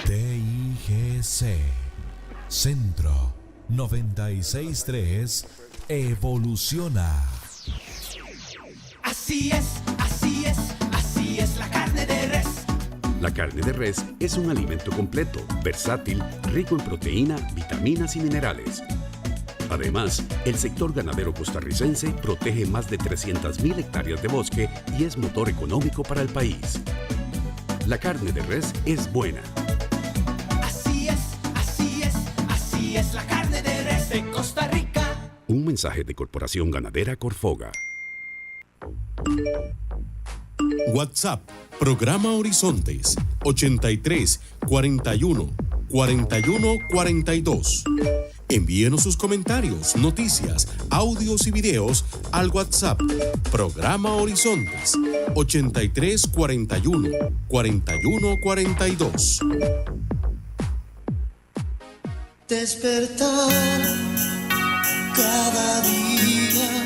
TIGC Centro 96.3 evoluciona. Así es, así es, así es la carne de res. La carne de res es un alimento completo, versátil, rico en proteína, vitaminas y minerales. Además, el sector ganadero costarricense protege más de 300.000 hectáreas de bosque y es motor económico para el país. La carne de res es buena. Así es, así es, así es la carne de res de Costa Rica. Un mensaje de Corporación Ganadera Corfoga. WhatsApp, Programa Horizontes, 83 41 41 42. Envíenos sus comentarios, noticias, audios y videos al WhatsApp, Programa Horizontes, 83 41 41 42. Despertar cada día,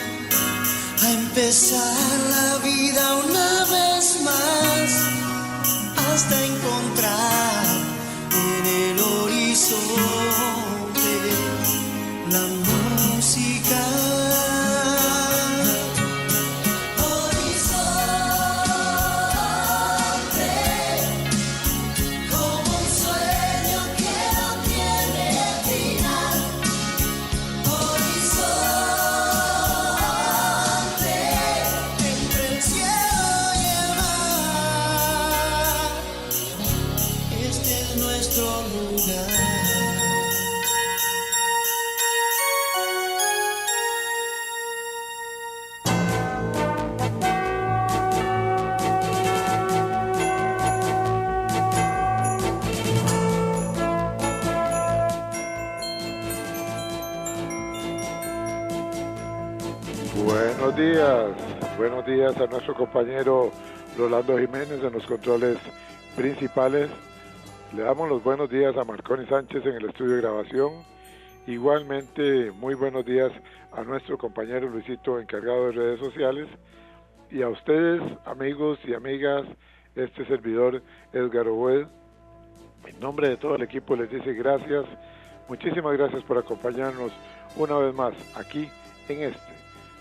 a empezar la vida una vez más, hasta encontrar en el horizonte la música. Horizonte, como un sueño que no tiene final. Horizonte, entre el cielo y el mar, este es nuestro lugar. Buenos días a nuestro compañero Rolando Jiménez en los controles principales. Le damos los buenos días a Marconi Sánchez en el estudio de grabación. Igualmente, muy buenos días a nuestro compañero Luisito, encargado de redes sociales. Y a ustedes, amigos y amigas, este servidor Edgar Obued, en nombre de todo el equipo les dice gracias. Muchísimas gracias por acompañarnos una vez más aquí en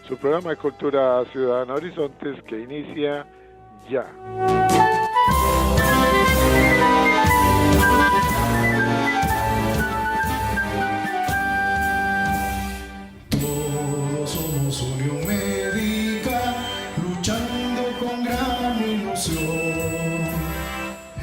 su programa de Cultura Ciudadana Horizontes, que inicia ya. Todos somos Unión Médica, luchando con gran ilusión.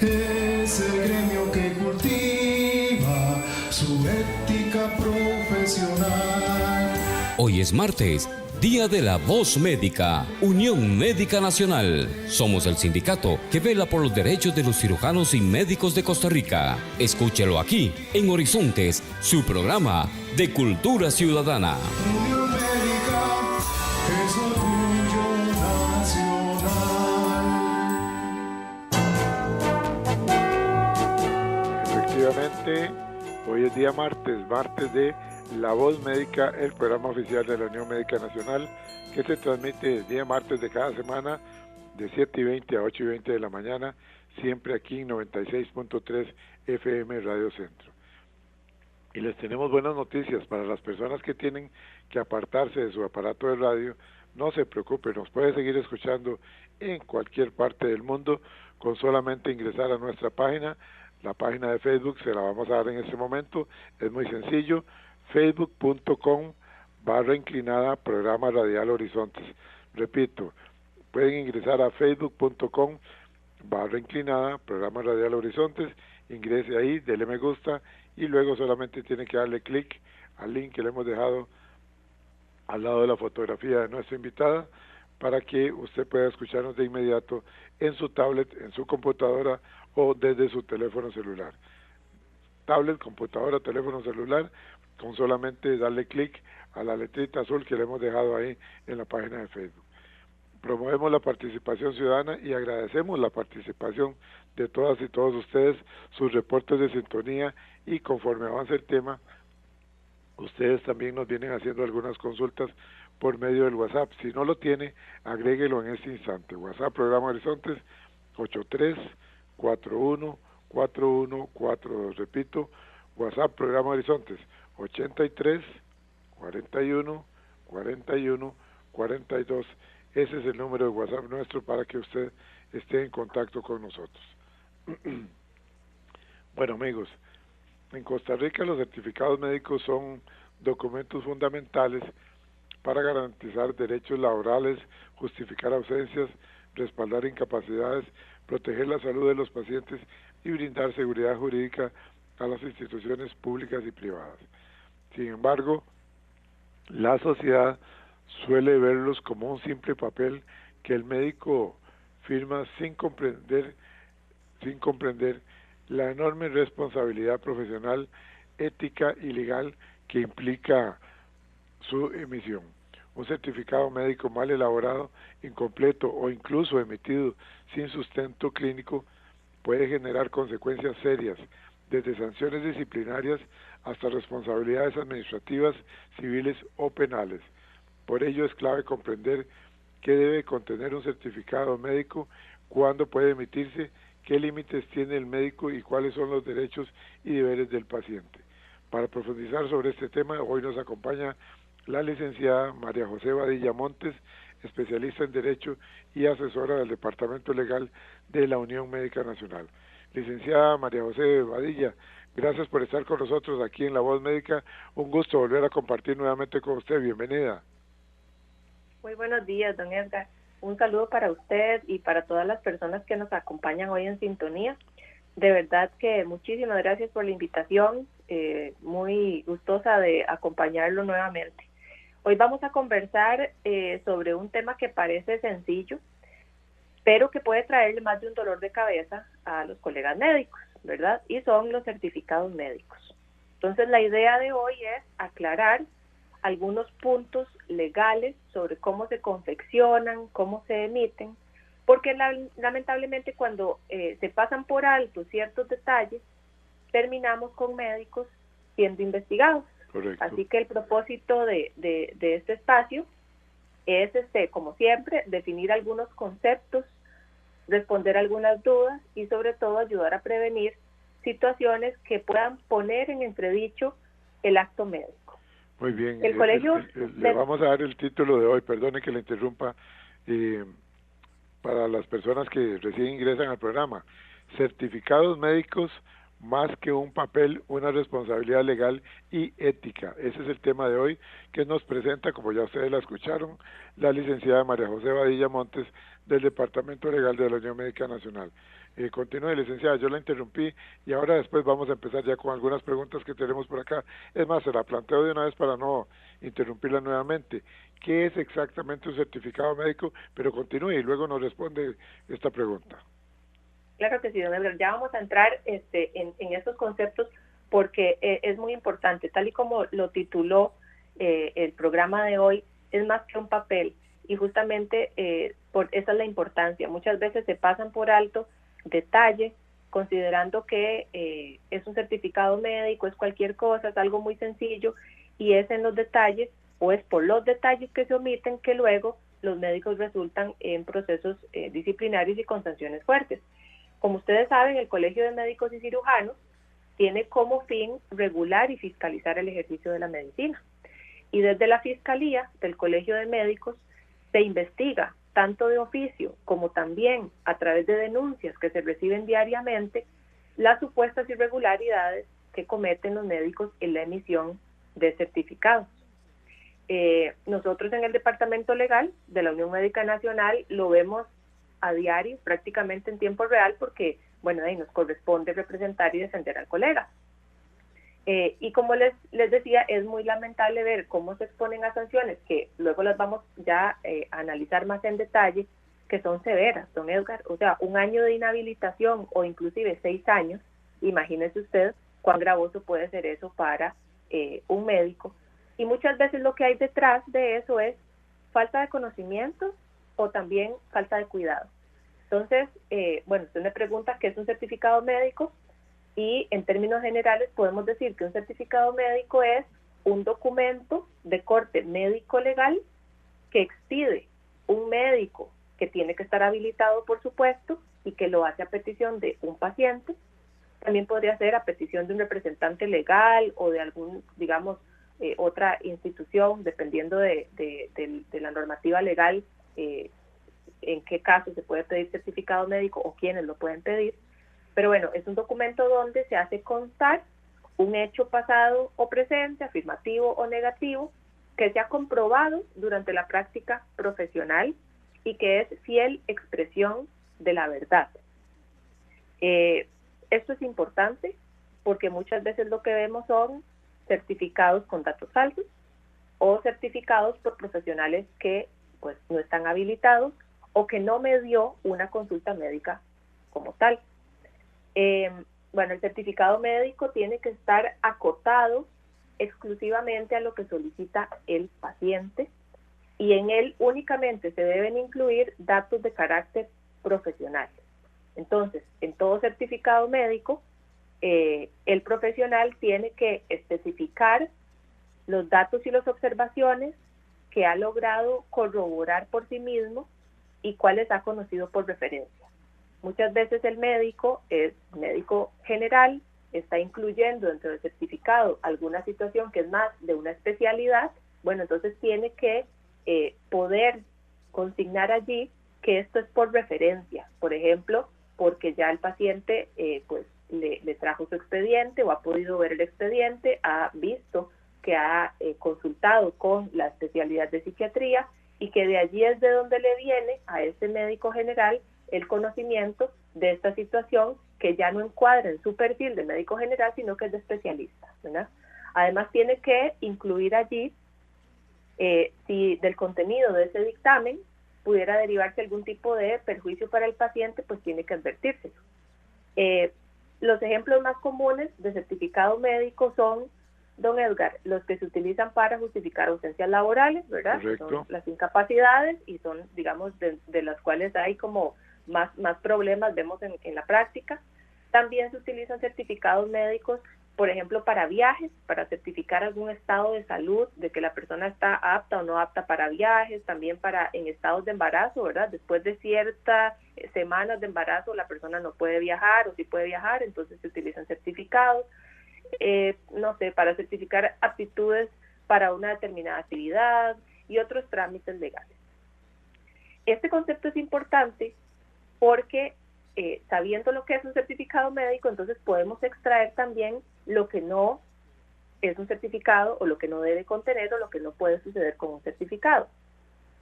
Es el gremio que cultiva su ética profesional. Hoy es martes, Día de la Voz Médica, Unión Médica Nacional. Somos el sindicato que vela por los derechos de los cirujanos y médicos de Costa Rica. Escúchelo aquí, en Horizontes, su programa de Cultura Ciudadana. Unión Médica es orgullo nacional. Efectivamente, hoy es día martes de La Voz Médica, el programa oficial de la Unión Médica Nacional, que se transmite el día martes de cada semana de 7:20 a 8:20 de la mañana, siempre aquí en 96.3 FM Radio Centro. Y les tenemos buenas noticias para las personas que tienen que apartarse de su aparato de radio. No se preocupen, nos puede seguir escuchando en cualquier parte del mundo con solamente ingresar a nuestra página. La página de Facebook se la vamos a dar en este momento, es muy sencillo, facebook.com/inclinada Programa Radial Horizontes. Repito, pueden ingresar a facebook.com/inclinada Programa Radial Horizontes, ingrese ahí, dele me gusta y luego solamente tiene que darle clic al link que le hemos dejado al lado de la fotografía de nuestra invitada para que usted pueda escucharnos de inmediato en su tablet, en su computadora o desde su teléfono celular. Tablet, computadora, teléfono celular, con solamente darle clic a la letrita azul que le hemos dejado ahí en la página de Facebook. Promovemos la participación ciudadana y agradecemos la participación de todas y todos ustedes, sus reportes de sintonía, y conforme avance el tema, ustedes también nos vienen haciendo algunas consultas por medio del WhatsApp. Si no lo tiene, agréguelo en este instante. WhatsApp Programa Horizontes 414142. Repito, WhatsApp Programa Horizontes 83 41 41 42. Ese es el número de WhatsApp nuestro para que usted esté en contacto con nosotros. Bueno, amigos, en Costa Rica los certificados médicos son documentos fundamentales para garantizar derechos laborales, justificar ausencias, respaldar incapacidades, proteger la salud de los pacientes y brindar seguridad jurídica a las instituciones públicas y privadas. Sin embargo, la sociedad suele verlos como un simple papel que el médico firma sin comprender la enorme responsabilidad profesional, ética y legal que implica su emisión. Un certificado médico mal elaborado, incompleto o incluso emitido sin sustento clínico puede generar consecuencias serias, desde sanciones disciplinarias hasta responsabilidades administrativas, civiles o penales. Por ello es clave comprender qué debe contener un certificado médico, cuándo puede emitirse, qué límites tiene el médico y cuáles son los derechos y deberes del paciente. Para profundizar sobre este tema, hoy nos acompaña la licenciada María José Badilla Montes, especialista en Derecho y asesora del Departamento Legal de la Unión Médica Nacional. Licenciada María José Badilla, gracias por estar con nosotros aquí en La Voz Médica. Un gusto volver a compartir nuevamente con usted. Bienvenida. Muy buenos días, don Edgar. Un saludo para usted y para todas las personas que nos acompañan hoy en sintonía. De verdad que muchísimas gracias por la invitación. Muy gustosa de acompañarlo nuevamente. Hoy vamos a conversar sobre un tema que parece sencillo, pero que puede traerle más de un dolor de cabeza a los colegas médicos, ¿verdad? Y son los certificados médicos. Entonces, la idea de hoy es aclarar algunos puntos legales sobre cómo se confeccionan, cómo se emiten, porque lamentablemente cuando se pasan por alto ciertos detalles, terminamos con médicos siendo investigados. Correcto. Así que el propósito de este espacio es, como siempre, definir algunos conceptos, responder algunas dudas y sobre todo ayudar a prevenir situaciones que puedan poner en entredicho el acto médico. Muy bien. El colegio le vamos a dar el título de hoy, perdone que le interrumpa, para las personas que recién ingresan al programa. Certificados médicos más que un papel, una responsabilidad legal y ética. Ese es el tema de hoy que nos presenta, como ya ustedes la escucharon, la licenciada María José Badilla Montes del Departamento Legal de la Unión Médica Nacional. Continúe, licenciada, yo la interrumpí y ahora después vamos a empezar ya con algunas preguntas que tenemos por acá. Es más, se la planteo de una vez para no interrumpirla nuevamente. ¿Qué es exactamente un certificado médico? Pero continúe y luego nos responde esta pregunta. Claro que sí, don Edgar. Ya vamos a entrar en estos conceptos porque es muy importante. Tal y como lo tituló el programa de hoy, es más que un papel. Y justamente esa es la importancia. Muchas veces se pasan por alto detalles, considerando que es un certificado médico, es cualquier cosa, es algo muy sencillo, y es en los detalles, o es por los detalles que se omiten, que luego los médicos resultan en procesos disciplinarios y con sanciones fuertes. Como ustedes saben, el Colegio de Médicos y Cirujanos tiene como fin regular y fiscalizar el ejercicio de la medicina. Y desde la Fiscalía del Colegio de Médicos se investiga, tanto de oficio como también a través de denuncias que se reciben diariamente, las supuestas irregularidades que cometen los médicos en la emisión de certificados. Nosotros en el Departamento Legal de la Unión Médica Nacional lo vemos a diario, prácticamente en tiempo real, porque, bueno, ahí nos corresponde representar y defender al colega. Y como les decía, es muy lamentable ver cómo se exponen a sanciones, que luego las vamos ya a analizar más en detalle, que son severas, don Edgar. O sea, 1 año de inhabilitación o inclusive 6 años, imagínese usted cuán gravoso puede ser eso para un médico. Y muchas veces lo que hay detrás de eso es falta de conocimiento o también falta de cuidado. Entonces, bueno, usted me pregunta qué es un certificado médico y en términos generales podemos decir que un certificado médico es un documento de corte médico-legal que expide un médico que tiene que estar habilitado, por supuesto, y que lo hace a petición de un paciente. También podría ser a petición de un representante legal o de algún, digamos, otra institución, dependiendo de la normativa legal, en qué caso se puede pedir certificado médico o quiénes lo pueden pedir. Pero bueno, es un documento donde se hace constar un hecho pasado o presente, afirmativo o negativo, que se ha comprobado durante la práctica profesional y que es fiel expresión de la verdad. Esto es importante porque muchas veces lo que vemos son certificados con datos falsos o certificados por profesionales que pues no están habilitados o que no me dio una consulta médica como tal. Bueno, el certificado médico tiene que estar acotado exclusivamente a lo que solicita el paciente y en él únicamente se deben incluir datos de carácter profesional. Entonces, en todo certificado médico, el profesional tiene que especificar los datos y las observaciones que ha logrado corroborar por sí mismo y cuáles ha conocido por referencia. Muchas veces el médico es médico general, está incluyendo dentro del certificado alguna situación que es más de una especialidad, bueno, entonces tiene que poder consignar allí que esto es por referencia, por ejemplo, porque ya el paciente pues le trajo su expediente o ha podido ver el expediente, ha visto que ha consultado con la especialidad de psiquiatría y que de allí es de donde le viene a ese médico general el conocimiento de esta situación que ya no encuadra en su perfil de médico general, sino que es de especialista, ¿verdad? Además tiene que incluir allí si del contenido de ese dictamen pudiera derivarse algún tipo de perjuicio para el paciente, pues tiene que advertírselo. Los ejemplos más comunes de certificado médico son, don Edgar, los que se utilizan para justificar ausencias laborales, ¿verdad? Son las incapacidades y son, digamos, de las cuales hay como más problemas, vemos en la práctica. También se utilizan certificados médicos, por ejemplo, para viajes, para certificar algún estado de salud, de que la persona está apta o no apta para viajes, también para en estados de embarazo, ¿verdad? Después de ciertas semanas de embarazo la persona no puede viajar o sí puede viajar, entonces se utilizan certificados, no sé, para certificar aptitudes para una determinada actividad y otros trámites legales. Este concepto es importante porque sabiendo lo que es un certificado médico, entonces podemos extraer también lo que no es un certificado o lo que no debe contener o lo que no puede suceder con un certificado,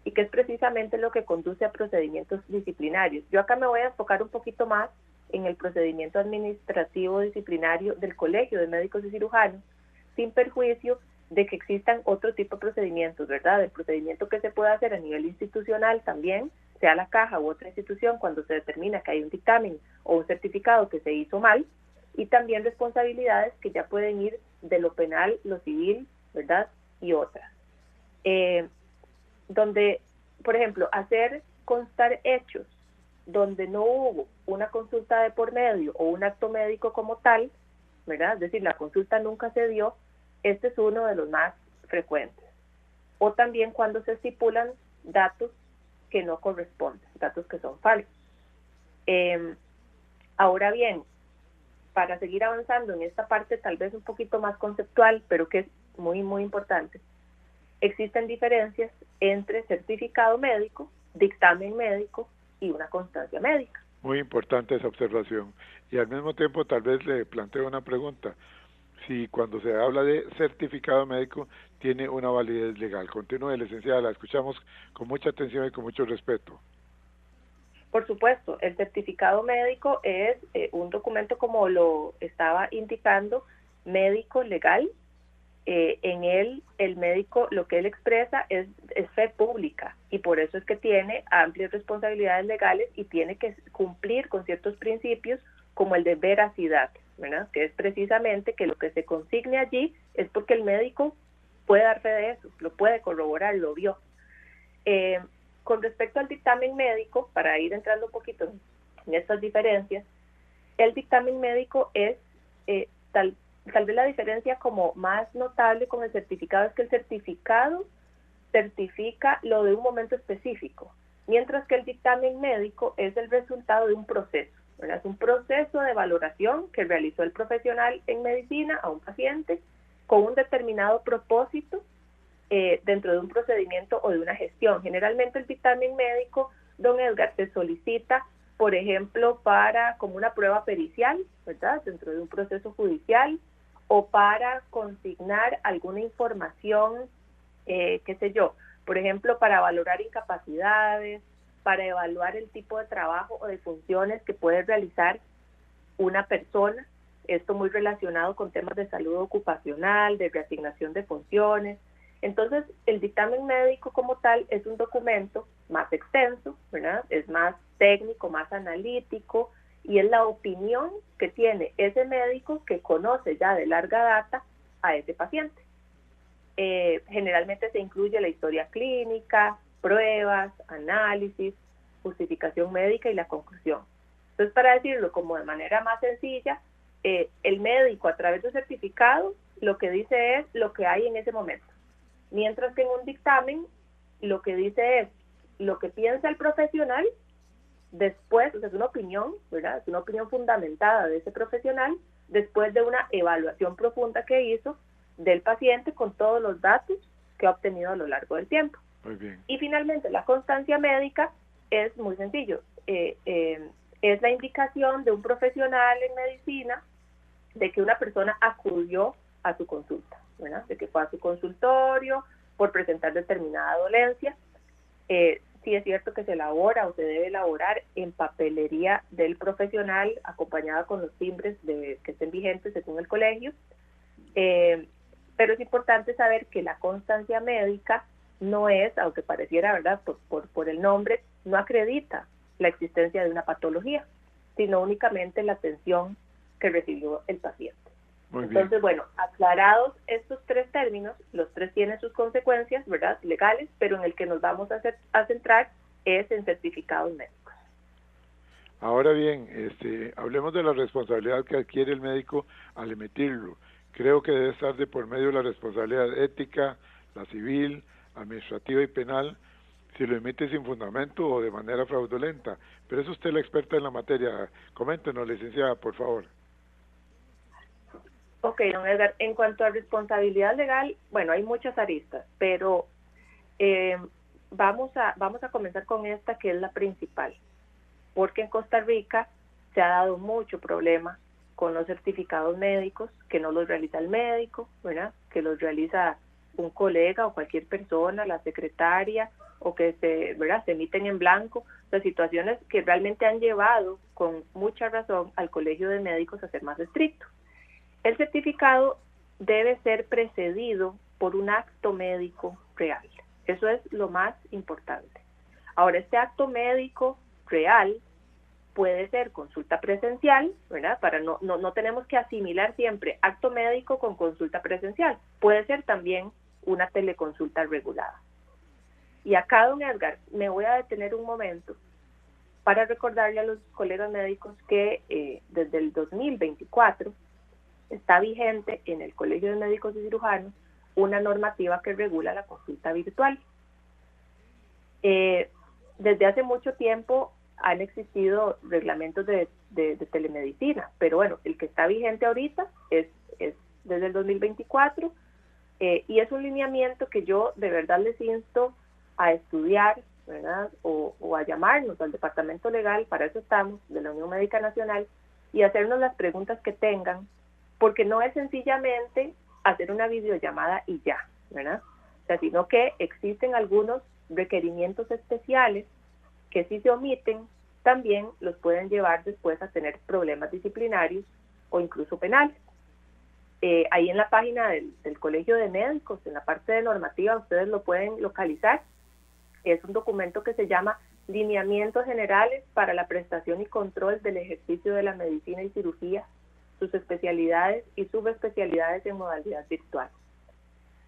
y que es precisamente lo que conduce a procedimientos disciplinarios. Yo acá me voy a enfocar un poquito más en el procedimiento administrativo disciplinario del Colegio de Médicos y Cirujanos, sin perjuicio de que existan otro tipo de procedimientos, ¿verdad? El procedimiento que se puede hacer a nivel institucional también, sea la caja u otra institución, cuando se determina que hay un dictamen o un certificado que se hizo mal, y también responsabilidades que ya pueden ir de lo penal, lo civil, ¿verdad? Y otras. Donde, por ejemplo, hacer constar hechos donde no hubo una consulta de por medio o un acto médico como tal, ¿verdad? Es decir, la consulta nunca se dio, este es uno de los más frecuentes. O también cuando se estipulan datos que no corresponden, datos que son falsos. Ahora bien, para seguir avanzando en esta parte tal vez un poquito más conceptual, pero que es muy, muy importante, existen diferencias entre certificado médico, dictamen médico y una constancia médica. Muy importante esa observación. Y al mismo tiempo tal vez le planteo una pregunta. Si cuando se habla de certificado médico tiene una validez legal. Continúe, licenciada, la escuchamos con mucha atención y con mucho respeto. Por supuesto, el certificado médico es un documento, como lo estaba indicando, médico legal. En él, el médico, lo que él expresa es fe pública, y por eso es que tiene amplias responsabilidades legales y tiene que cumplir con ciertos principios como el de veracidad, ¿verdad? Que es precisamente que lo que se consigne allí es porque el médico puede dar fe de eso, lo puede corroborar, lo vio. Con respecto al dictamen médico, para ir entrando un poquito en estas diferencias, el dictamen médico es tal vez la diferencia como más notable con el certificado es que el certificado certifica lo de un momento específico, mientras que el dictamen médico es el resultado de un proceso, ¿verdad? Es un proceso de valoración que realizó el profesional en medicina a un paciente con un determinado propósito dentro de un procedimiento o de una gestión. Generalmente el dictamen médico, don Edgar, se solicita, por ejemplo, para como una prueba pericial, ¿verdad?, dentro de un proceso judicial, o para consignar alguna información, qué sé yo, por ejemplo, para valorar incapacidades, para evaluar el tipo de trabajo o de funciones que puede realizar una persona, esto muy relacionado con temas de salud ocupacional, de reasignación de funciones. Entonces, el dictamen médico como tal es un documento más extenso, ¿verdad? Es más técnico, más analítico, y es la opinión que tiene ese médico que conoce ya de larga data a ese paciente. Generalmente se incluye la historia clínica, pruebas, análisis, justificación médica y la conclusión. Entonces, para decirlo como de manera más sencilla, el médico a través de un certificado lo que dice es lo que hay en ese momento. Mientras que en un dictamen lo que dice es lo que piensa el profesional después, o sea, es una opinión, ¿verdad? Es una opinión fundamentada de ese profesional después de una evaluación profunda que hizo del paciente con todos los datos que ha obtenido a lo largo del tiempo. Muy bien. Y finalmente, la constancia médica es muy sencillo. Es la indicación de un profesional en medicina de que una persona acudió a su consulta, ¿verdad? De que fue a su consultorio por presentar determinada dolencia. Sí es cierto que se elabora o se debe elaborar en papelería del profesional, acompañada con los timbres que estén vigentes según el colegio. Pero es importante saber que la constancia médica no es, aunque pareciera, ¿verdad?, por el nombre, no acredita la existencia de una patología, sino únicamente la atención que recibió el paciente. Muy bien. Entonces, bueno, aclarados estos tres términos, los tres tienen sus consecuencias, ¿verdad?, legales, pero en el que nos vamos a centrar es en certificados médicos. Ahora bien, hablemos de la responsabilidad que adquiere el médico al emitirlo. Creo que debe estar de por medio la responsabilidad ética, la civil, administrativa y penal, si lo emite sin fundamento o de manera fraudulenta. Pero es usted la experta en la materia. Coméntenos, licenciada, por favor. Ok, don Edgar, en cuanto a responsabilidad legal, bueno, hay muchas aristas, pero vamos a comenzar con esta que es la principal, porque en Costa Rica se ha dado mucho problema con los certificados médicos, que no los realiza el médico, ¿verdad?, que los realiza un colega o cualquier persona, la secretaria, o que se emiten en blanco. Las situaciones que realmente han llevado con mucha razón al Colegio de Médicos a ser más estricto. El certificado debe ser precedido por un acto médico real. Eso es lo más importante. Ahora, este acto médico real puede ser consulta presencial, ¿verdad? No tenemos que asimilar siempre acto médico con consulta presencial. Puede ser también una teleconsulta regulada. Y acá, don Edgar, me voy a detener un momento para recordarle a los colegas médicos que desde el 2024 está vigente en el Colegio de Médicos y Cirujanos una normativa que regula la consulta virtual. Desde hace mucho tiempo han existido reglamentos de telemedicina, pero bueno, el que está vigente ahorita es desde el 2024 y es un lineamiento que yo de verdad les insto a estudiar, ¿verdad?, o a llamarnos al departamento legal, para eso estamos, de la Unión Médica Nacional, y hacernos las preguntas que tengan, porque no es sencillamente hacer una videollamada y ya, ¿verdad?, o sea, sino que existen algunos requerimientos especiales que si se omiten, también los pueden llevar después a tener problemas disciplinarios o incluso penales. Ahí en la página del Colegio de Médicos, en la parte de normativa, ustedes lo pueden localizar. Es un documento que se llama Lineamientos Generales para la Prestación y Control del Ejercicio de la Medicina y Cirugía, sus especialidades y subespecialidades en modalidad virtual.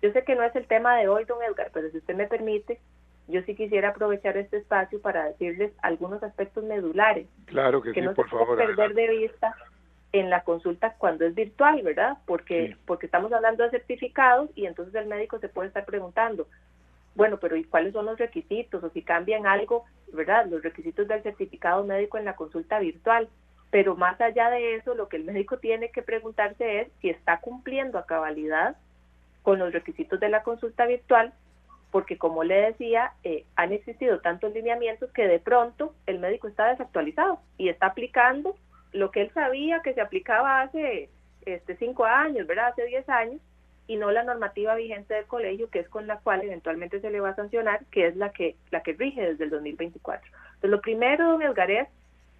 Yo sé que no es el tema de hoy, don Edgar, pero si usted me permite, yo sí quisiera aprovechar este espacio para decirles algunos aspectos medulares. Claro que sí, no por favor. Que no se puede perder de vista en la consulta cuando es virtual, ¿verdad? Porque estamos hablando de certificados y entonces el médico se puede estar preguntando, bueno, pero ¿y cuáles son los requisitos? O si cambian algo, ¿verdad? Los requisitos del certificado médico en la consulta virtual. Pero más allá de eso, lo que el médico tiene que preguntarse es si está cumpliendo a cabalidad con los requisitos de la consulta virtual, porque como le decía, han existido tantos lineamientos que de pronto el médico está desactualizado y está aplicando lo que él sabía que se aplicaba hace 5 años, ¿verdad? Hace 10 años, y no la normativa vigente del colegio, que es con la cual eventualmente se le va a sancionar, que es la que rige desde el 2024. Entonces, lo primero, don Edgar, es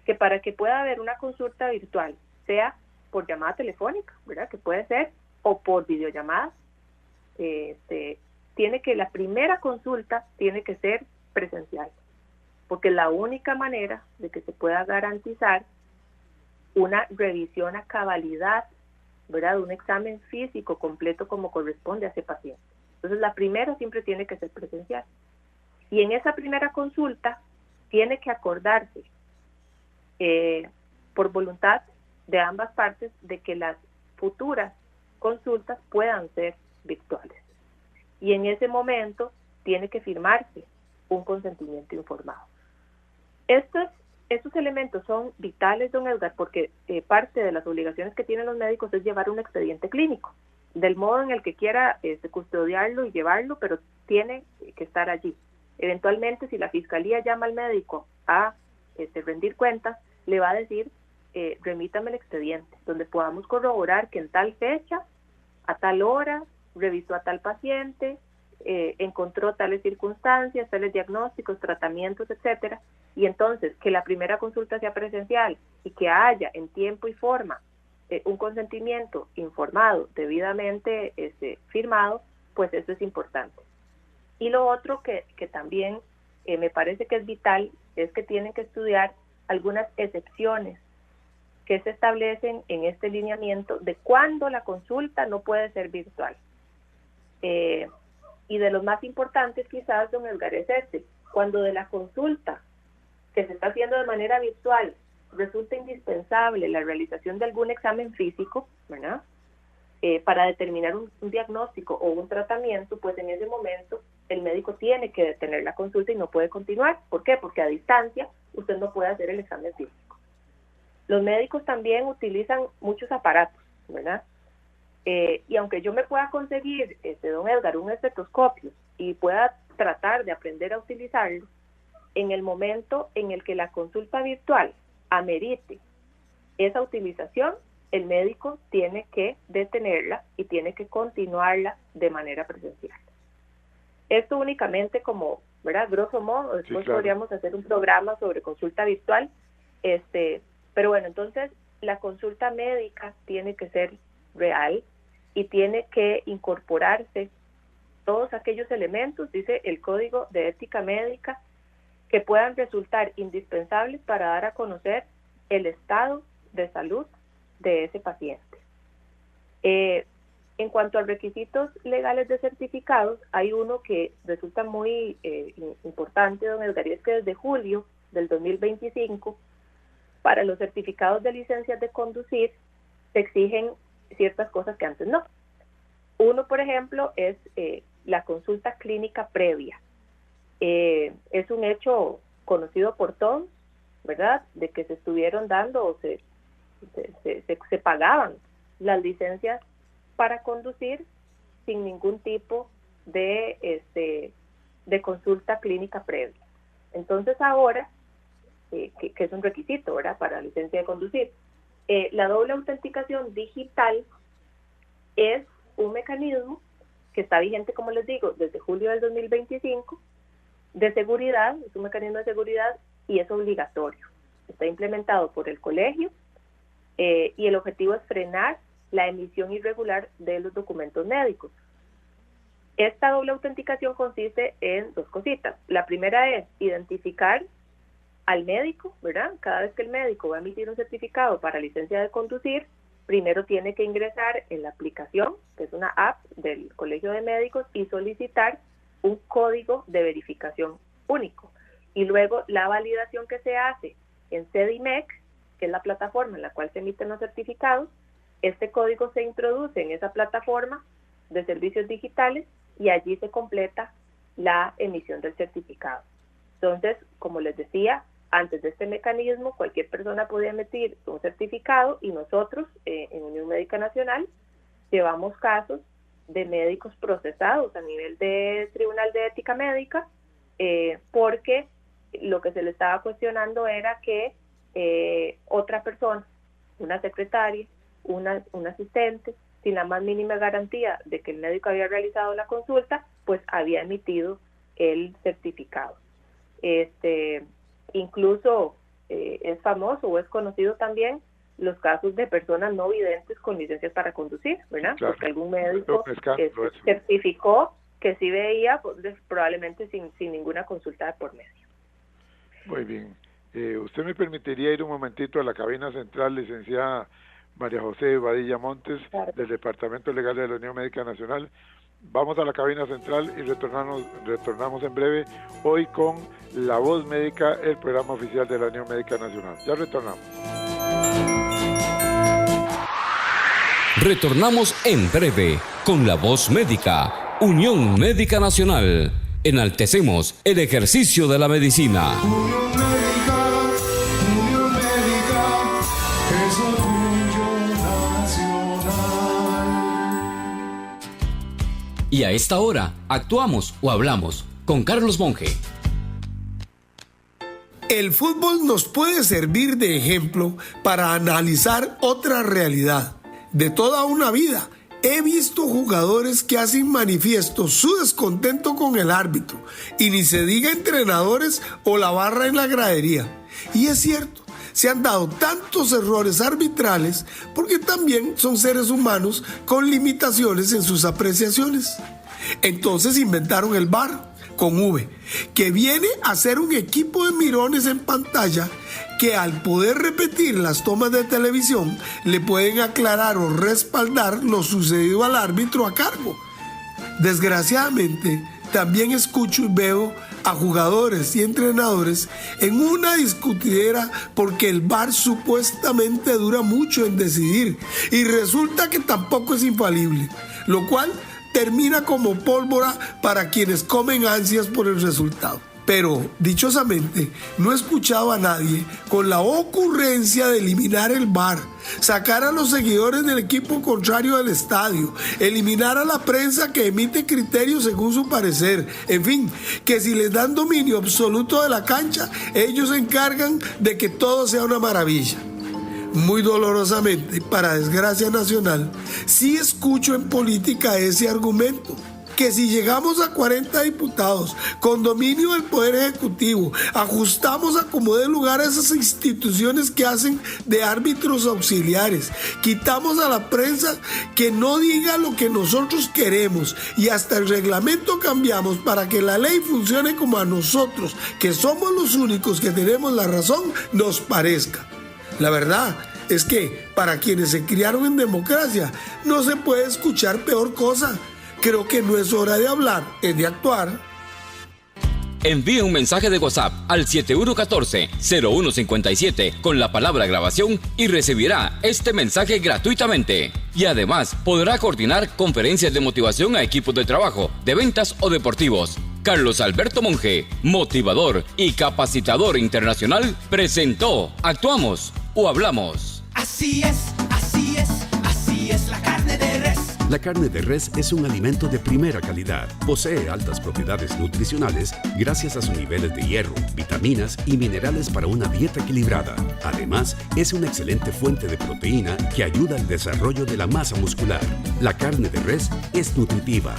que para que pueda haber una consulta virtual, sea por llamada telefónica, ¿verdad? Que puede ser, o por videollamada, tiene que la primera consulta tiene que ser presencial, porque es la única manera de que se pueda garantizar una revisión a cabalidad, ¿verdad? Un examen físico completo como corresponde a ese paciente. Entonces, la primera siempre tiene que ser presencial. Y en esa primera consulta tiene que acordarse por voluntad de ambas partes de que las futuras consultas puedan ser virtuales. Y en ese momento tiene que firmarse un consentimiento informado. Estos elementos son vitales, don Edgar, porque parte de las obligaciones que tienen los médicos es llevar un expediente clínico, del modo en el que quiera custodiarlo y llevarlo, pero tiene que estar allí. Eventualmente, si la fiscalía llama al médico a rendir cuentas, le va a decir, remítame el expediente, donde podamos corroborar que en tal fecha, a tal hora, revisó a tal paciente, encontró tales circunstancias, tales diagnósticos, tratamientos, etcétera, y entonces que la primera consulta sea presencial y que haya en tiempo y forma un consentimiento informado, debidamente firmado, pues eso es importante. Y lo otro que también me parece que es vital es que tienen que estudiar algunas excepciones que se establecen en este lineamiento de cuándo la consulta no puede ser virtual. Y de los más importantes quizás, don Edgar, es cuando de la consulta que se está haciendo de manera virtual resulta indispensable la realización de algún examen físico, ¿verdad? Para determinar un diagnóstico o un tratamiento, pues en ese momento el médico tiene que detener la consulta y no puede continuar. ¿Por qué? Porque a distancia usted no puede hacer el examen físico. Los médicos también utilizan muchos aparatos, ¿verdad? Y aunque yo me pueda conseguir, don Edgar, un estetoscopio y pueda tratar de aprender a utilizarlo, en el momento en el que la consulta virtual amerite esa utilización, el médico tiene que detenerla y tiene que continuarla de manera presencial. Esto únicamente como, ¿verdad? Grosso modo, después claro, podríamos hacer un programa sobre consulta virtual, pero bueno, entonces la consulta médica tiene que ser real y tiene que incorporarse todos aquellos elementos, dice el Código de Ética Médica, que puedan resultar indispensables para dar a conocer el estado de salud de ese paciente. En cuanto a requisitos legales de certificados, hay uno que resulta muy importante, don Edgar, y es que desde julio del 2025, para los certificados de licencias de conducir, se exigen ciertas cosas que antes no. Uno, por ejemplo, es la consulta clínica previa. Es un hecho conocido por todos, ¿verdad?, de que se estuvieron dando o se pagaban las licencias para conducir sin ningún tipo de consulta clínica previa. Entonces ahora, que es un requisito, ¿verdad?, para la licencia de conducir, la doble autenticación digital es un mecanismo que está vigente, como les digo, desde julio del 2025, de seguridad, es un mecanismo de seguridad y es obligatorio. Está implementado por el colegio y el objetivo es frenar la emisión irregular de los documentos médicos. Esta doble autenticación consiste en dos cositas. La primera es identificar al médico, ¿verdad? Cada vez que el médico va a emitir un certificado para licencia de conducir, primero tiene que ingresar en la aplicación, que es una app del Colegio de Médicos, y solicitar un código de verificación único. Y luego la validación que se hace en CEDIMEC, que es la plataforma en la cual se emiten los certificados, este código se introduce en esa plataforma de servicios digitales y allí se completa la emisión del certificado. Entonces, como les decía, antes de este mecanismo, cualquier persona podía emitir un certificado y nosotros, en Unión Médica Nacional, llevamos casos de médicos procesados a nivel de Tribunal de Ética Médica, porque lo que se le estaba cuestionando era que otra persona, una secretaria, un asistente, sin la más mínima garantía de que el médico había realizado la consulta, pues había emitido el certificado. Incluso es famoso o es conocido también los casos de personas no videntes con licencias para conducir, ¿verdad? Claro. Porque algún médico certificó que sí veía, pues, probablemente sin ninguna consulta de por medio. Muy bien. ¿Usted me permitiría ir un momentito a la cabina central, licenciada María José Badilla Montes, claro, del Departamento Legal de la Unión Médica Nacional? Vamos a la cabina central y retornamos en breve, hoy con La Voz Médica, el programa oficial de la Unión Médica Nacional. Ya retornamos. Retornamos en breve con La Voz Médica, Unión Médica Nacional. Enaltecemos el ejercicio de la medicina. Unión Médica es orgullo nacional. Y a esta hora, actuamos o hablamos con Carlos Monge. El fútbol nos puede servir de ejemplo para analizar otra realidad. De toda una vida, he visto jugadores que hacen manifiesto su descontento con el árbitro, y ni se diga entrenadores o la barra en la gradería. Y es cierto, se han dado tantos errores arbitrales porque también son seres humanos con limitaciones en sus apreciaciones. Entonces inventaron el VAR, con V, que viene a ser un equipo de mirones en pantalla que, al poder repetir las tomas de televisión, le pueden aclarar o respaldar lo sucedido al árbitro a cargo. Desgraciadamente, también escucho y veo a jugadores y entrenadores en una discutidera porque el VAR supuestamente dura mucho en decidir y resulta que tampoco es infalible, lo cual termina como pólvora para quienes comen ansias por el resultado. Pero, dichosamente, no he escuchado a nadie con la ocurrencia de eliminar el VAR, sacar a los seguidores del equipo contrario del estadio, eliminar a la prensa que emite criterios según su parecer, en fin, que si les dan dominio absoluto de la cancha, ellos se encargan de que todo sea una maravilla. Muy dolorosamente, para desgracia nacional, sí escucho en política ese argumento, que si llegamos a 40 diputados con dominio del Poder Ejecutivo, ajustamos a como dé lugar a esas instituciones que hacen de árbitros auxiliares, quitamos a la prensa que no diga lo que nosotros queremos y hasta el reglamento cambiamos para que la ley funcione como a nosotros, que somos los únicos que tenemos la razón, nos parezca. La verdad es que para quienes se criaron en democracia no se puede escuchar peor cosa. Creo que no es hora de hablar, es de actuar. Envíe un mensaje de WhatsApp al 7114-0157 con la palabra grabación y recibirá este mensaje gratuitamente. Y además podrá coordinar conferencias de motivación a equipos de trabajo, de ventas o deportivos. Carlos Alberto Monge, motivador y capacitador internacional, presentó Actuamos o Hablamos. Así es, así es, así es la carne de res. La carne de res es un alimento de primera calidad. Posee altas propiedades nutricionales gracias a sus niveles de hierro, vitaminas y minerales para una dieta equilibrada. Además, es una excelente fuente de proteína que ayuda al desarrollo de la masa muscular. La carne de res es nutritiva.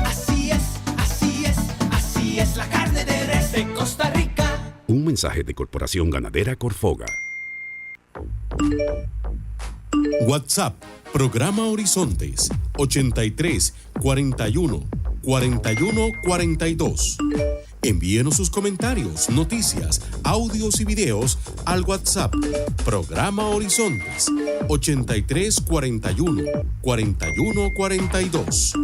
Así es, así es, así es la carne de res de Costa Rica. Un mensaje de Corporación Ganadera Corfoga. WhatsApp, programa Horizontes, 83 41 41 42. Envíenos sus comentarios, noticias, audios y videos al WhatsApp, programa Horizontes, 83 41 41 42.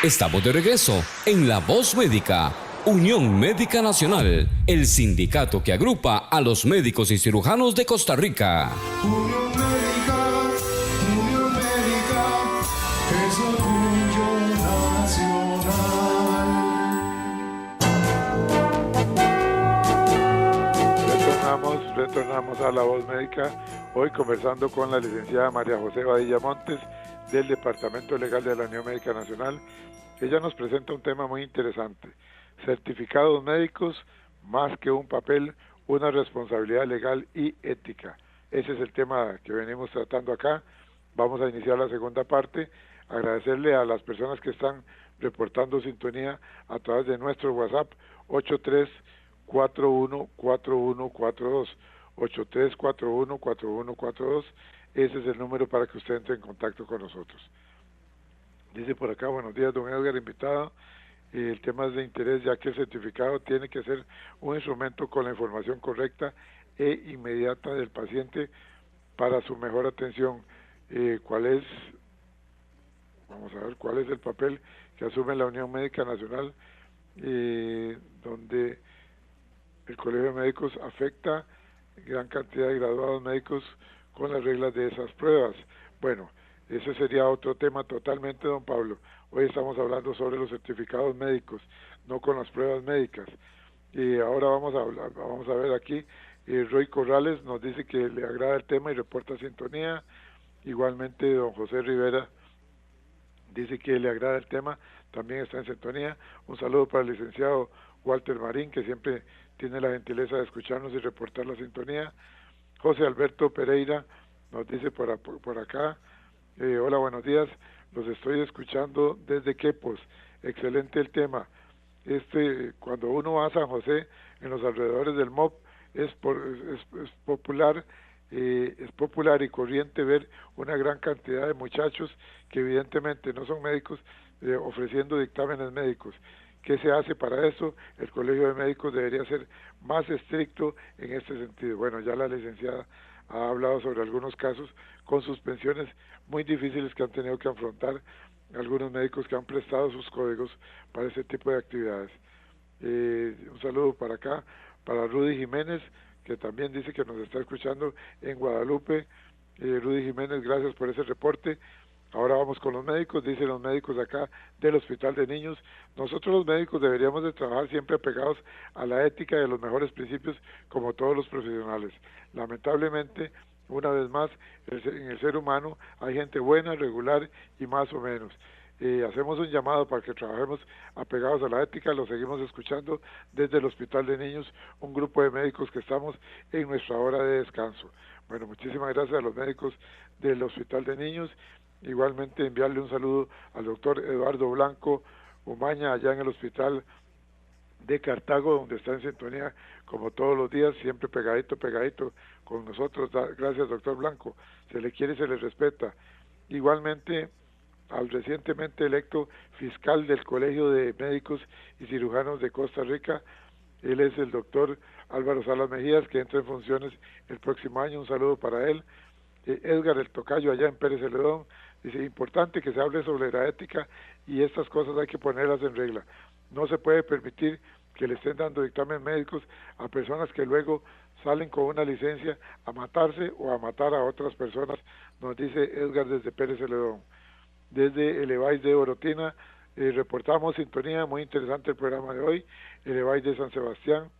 Estamos de regreso en La Voz Médica, Unión Médica Nacional, el sindicato que agrupa a los médicos y cirujanos de Costa Rica. Unión Médica es orgullo retornamos a La Voz Médica, hoy conversando con la licenciada María José Badilla Montes del Departamento Legal de la Unión Médica Nacional. Ella nos presenta un tema muy interesante: certificados médicos, más que un papel, una responsabilidad legal y ética. Ese es el tema que venimos tratando acá. Vamos a iniciar la segunda parte. Agradecerle a las personas que están reportando sintonía a través de nuestro WhatsApp 83414142, 83414142. Ese es el número para que usted entre en contacto con nosotros. Dice por acá: buenos días, don Edgar, invitado. El tema es de interés, ya que el certificado tiene que ser un instrumento con la información correcta e inmediata del paciente para su mejor atención. Vamos a ver cuál es el papel que asume la Unión Médica Nacional, donde el Colegio de Médicos afecta gran cantidad de graduados médicos con las reglas de esas pruebas. Bueno, ese sería otro tema totalmente, don Pablo. Hoy estamos hablando sobre los certificados médicos, no con las pruebas médicas. Y ahora vamos a ver aquí, Roy Corrales nos dice que le agrada el tema y reporta sintonía. Igualmente don José Rivera dice que le agrada el tema, también está en sintonía. Un saludo para el licenciado Walter Marín, que siempre tiene la gentileza de escucharnos y reportar la sintonía. José Alberto Pereira nos dice por acá: hola, buenos días, los estoy escuchando desde Quepos, excelente el tema. Cuando uno va a San José, en los alrededores del MOP, es popular y corriente ver una gran cantidad de muchachos que evidentemente no son médicos, ofreciendo dictámenes médicos. ¿Qué se hace para eso? El Colegio de Médicos debería ser más estricto en este sentido. Bueno, ya la licenciada ha hablado sobre algunos casos con suspensiones muy difíciles que han tenido que afrontar algunos médicos que han prestado sus códigos para ese tipo de actividades. Un saludo para acá, para Rudy Jiménez, que también dice que nos está escuchando en Guadalupe. Rudy Jiménez, gracias por ese reporte. Ahora vamos con los médicos. Dicen los médicos acá del Hospital de Niños: nosotros los médicos deberíamos de trabajar siempre apegados a la ética y a los mejores principios, como todos los profesionales. Lamentablemente, una vez más, en el ser humano hay gente buena, regular y más o menos. Hacemos un llamado para que trabajemos apegados a la ética. Lo seguimos escuchando desde el Hospital de Niños, un grupo de médicos que estamos en nuestra hora de descanso. Bueno, muchísimas gracias a los médicos del Hospital de Niños. Igualmente enviarle un saludo al doctor Eduardo Blanco Umaña, allá en el Hospital de Cartago, donde está en sintonía como todos los días, siempre pegadito con nosotros. Gracias, doctor Blanco, se le quiere y se le respeta. Igualmente al recientemente electo fiscal del Colegio de Médicos y Cirujanos de Costa Rica, él es el doctor Álvaro Salas Mejías, que entra en funciones el próximo año. Un saludo para él. Edgar el Tocayo, allá en Pérez Celedón, dice: importante que se hable sobre la ética, y estas cosas hay que ponerlas en regla. No se puede permitir que le estén dando dictámenes médicos a personas que luego salen con una licencia a matarse o a matar a otras personas, nos dice Edgar desde Pérez Celedón. Desde el EVAIS de Orotina, reportamos sintonía, muy interesante el programa de hoy. El EVAIS de San Sebastián,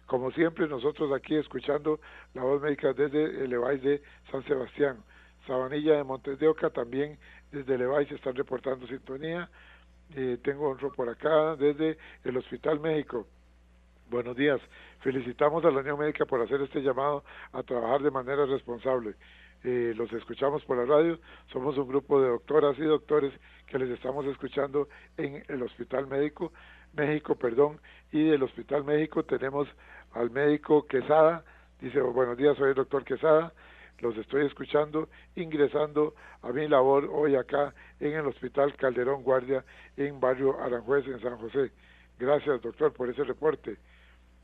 como siempre, nosotros aquí escuchando La Voz Médica desde el EVAIS de San Sebastián. Sabanilla de Montes de Oca, también desde el EVAIS están reportando sintonía. Tengo otro por acá desde el Hospital México. Buenos días, felicitamos a la Unión Médica por hacer este llamado a trabajar de manera responsable. Los escuchamos por la radio, somos un grupo de doctoras y doctores que les estamos escuchando en el Hospital México, y del Hospital México tenemos al médico Quesada. Dice: buenos días, soy el doctor Quesada, los estoy escuchando, ingresando a mi labor hoy acá en el Hospital Calderón Guardia, en Barrio Aranjuez, en San José. Gracias, doctor, por ese reporte.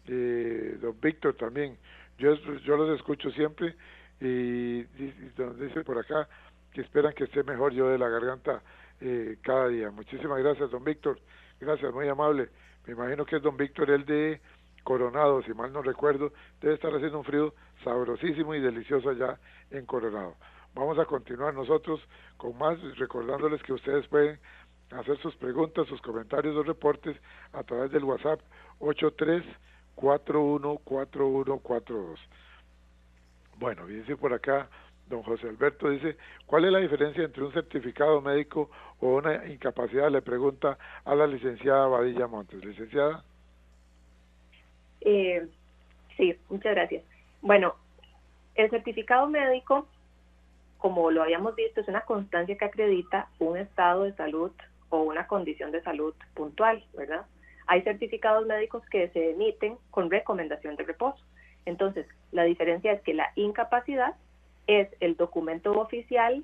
Don Víctor también, yo los escucho siempre, y dice por acá que esperan que esté mejor yo de la garganta cada día. Muchísimas gracias, don Víctor, gracias, muy amable. Me imagino que es don Víctor, el de Coronado, si mal no recuerdo. Debe estar haciendo un frío sabrosísimo y delicioso allá en Coronado. Vamos a continuar nosotros con más, recordándoles que ustedes pueden hacer sus preguntas, sus comentarios o reportes a través del WhatsApp 83414142. Bueno, dice por acá, don José Alberto dice, ¿cuál es la diferencia entre un certificado médico o una incapacidad? Le pregunta a la licenciada Badilla Montes. Licenciada. Sí, muchas gracias. Bueno, el certificado médico, como lo habíamos visto, es una constancia que acredita un estado de salud o una condición de salud puntual, ¿verdad? Hay certificados médicos que se emiten con recomendación de reposo. Entonces, la diferencia es que la incapacidad es el documento oficial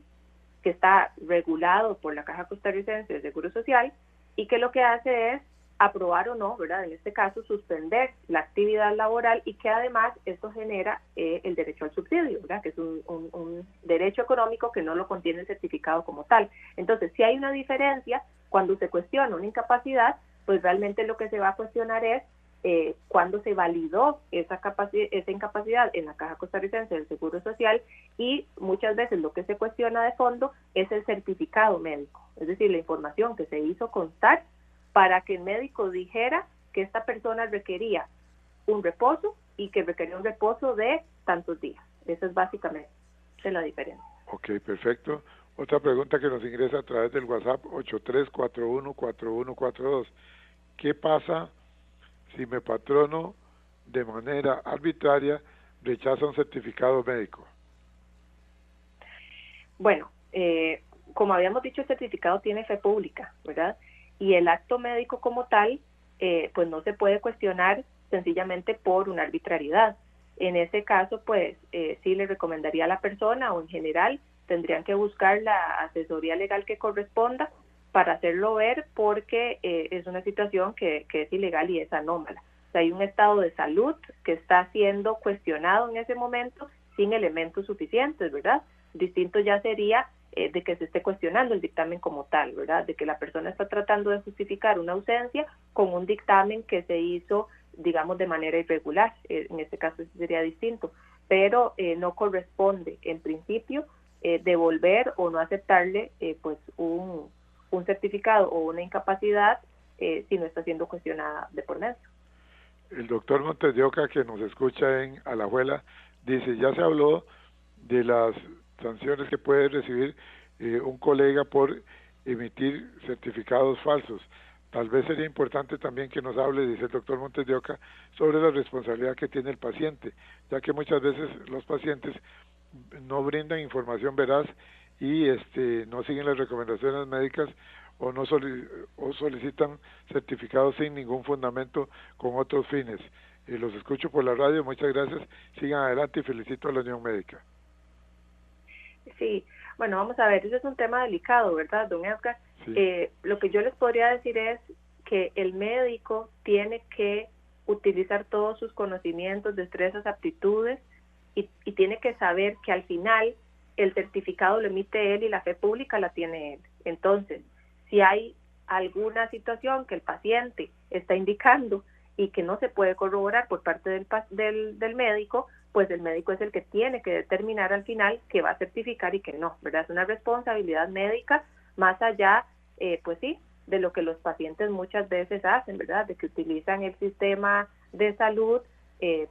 que está regulado por la Caja Costarricense de Seguro Social y que lo que hace es aprobar o no, ¿verdad? En este caso, suspender la actividad laboral y que además esto genera el derecho al subsidio, ¿verdad? Que es un derecho económico que no lo contiene el certificado como tal. Entonces, si hay una diferencia, cuando se cuestiona una incapacidad, pues realmente lo que se va a cuestionar es cuándo se validó esa incapacidad en la Caja Costarricense del Seguro Social, y muchas veces lo que se cuestiona de fondo es el certificado médico, es decir, la información que se hizo constar para que el médico dijera que esta persona requería un reposo y que requería un reposo de tantos días. Esa es básicamente la diferencia. Ok, perfecto. Otra pregunta que nos ingresa a través del WhatsApp 83414142. ¿Qué pasa si mi patrono de manera arbitraria rechaza un certificado médico? Bueno, como habíamos dicho, el certificado tiene fe pública, ¿verdad? Y el acto médico como tal, pues no se puede cuestionar sencillamente por una arbitrariedad. En ese caso, pues sí le recomendaría a la persona, o en general tendrían que buscar la asesoría legal que corresponda para hacerlo ver, porque es una situación que es ilegal y es anómala. O sea, hay un estado de salud que está siendo cuestionado en ese momento sin elementos suficientes, ¿verdad? Distinto ya sería de que se esté cuestionando el dictamen como tal, ¿verdad? De que la persona está tratando de justificar una ausencia con un dictamen que se hizo, digamos, de manera irregular. En este caso sería distinto, pero no corresponde, en principio, devolver o no aceptarle pues un certificado o una incapacidad si no está siendo cuestionada de por medio. El doctor Montes de Oca, que nos escucha en Alajuela, dice, ya se habló de las sanciones que puede recibir un colega por emitir certificados falsos. Tal vez sería importante también que nos hable, dice el doctor Montes de Oca, sobre la responsabilidad que tiene el paciente, ya que muchas veces los pacientes no brindan información veraz y no siguen las recomendaciones médicas o no solicitan certificados sin ningún fundamento con otros fines. Los escucho por la radio, muchas gracias, sigan adelante y felicito a la Unión Médica. Sí, bueno, vamos a ver, ese es un tema delicado, ¿verdad, don Edgar? Sí. Lo que yo les podría decir es que el médico tiene que utilizar todos sus conocimientos, destrezas, aptitudes, y tiene que saber que al final el certificado lo emite él y la fe pública la tiene él. Entonces, si hay alguna situación que el paciente está indicando y que no se puede corroborar por parte del médico, pues el médico es el que tiene que determinar al final que va a certificar y que no, ¿verdad? Es una responsabilidad médica más allá, pues sí, de lo que los pacientes muchas veces hacen, ¿verdad? De que utilizan el sistema de salud,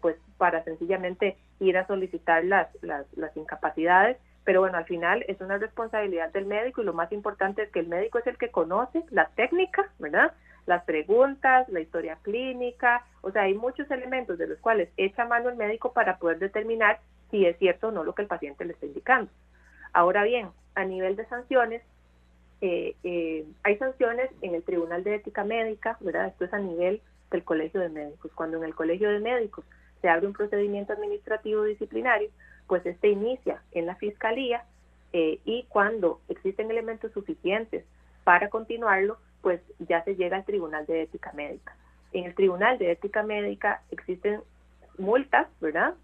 pues para sencillamente ir a solicitar las incapacidades, pero bueno, al final es una responsabilidad del médico, y lo más importante es que el médico es el que conoce la técnica, ¿verdad? Las preguntas, la historia clínica, o sea, hay muchos elementos de los cuales echa mano el médico para poder determinar si es cierto o no lo que el paciente le está indicando. Ahora bien, a nivel de sanciones, hay sanciones en el Tribunal de Ética Médica, ¿verdad? Esto es a nivel del Colegio de Médicos. Cuando en el Colegio de Médicos se abre un procedimiento administrativo disciplinario, pues este inicia en la Fiscalía, y cuando existen elementos suficientes para continuarlo, pues ya se llega al Tribunal de Ética Médica. En el Tribunal de Ética Médica existen multas, ¿verdad?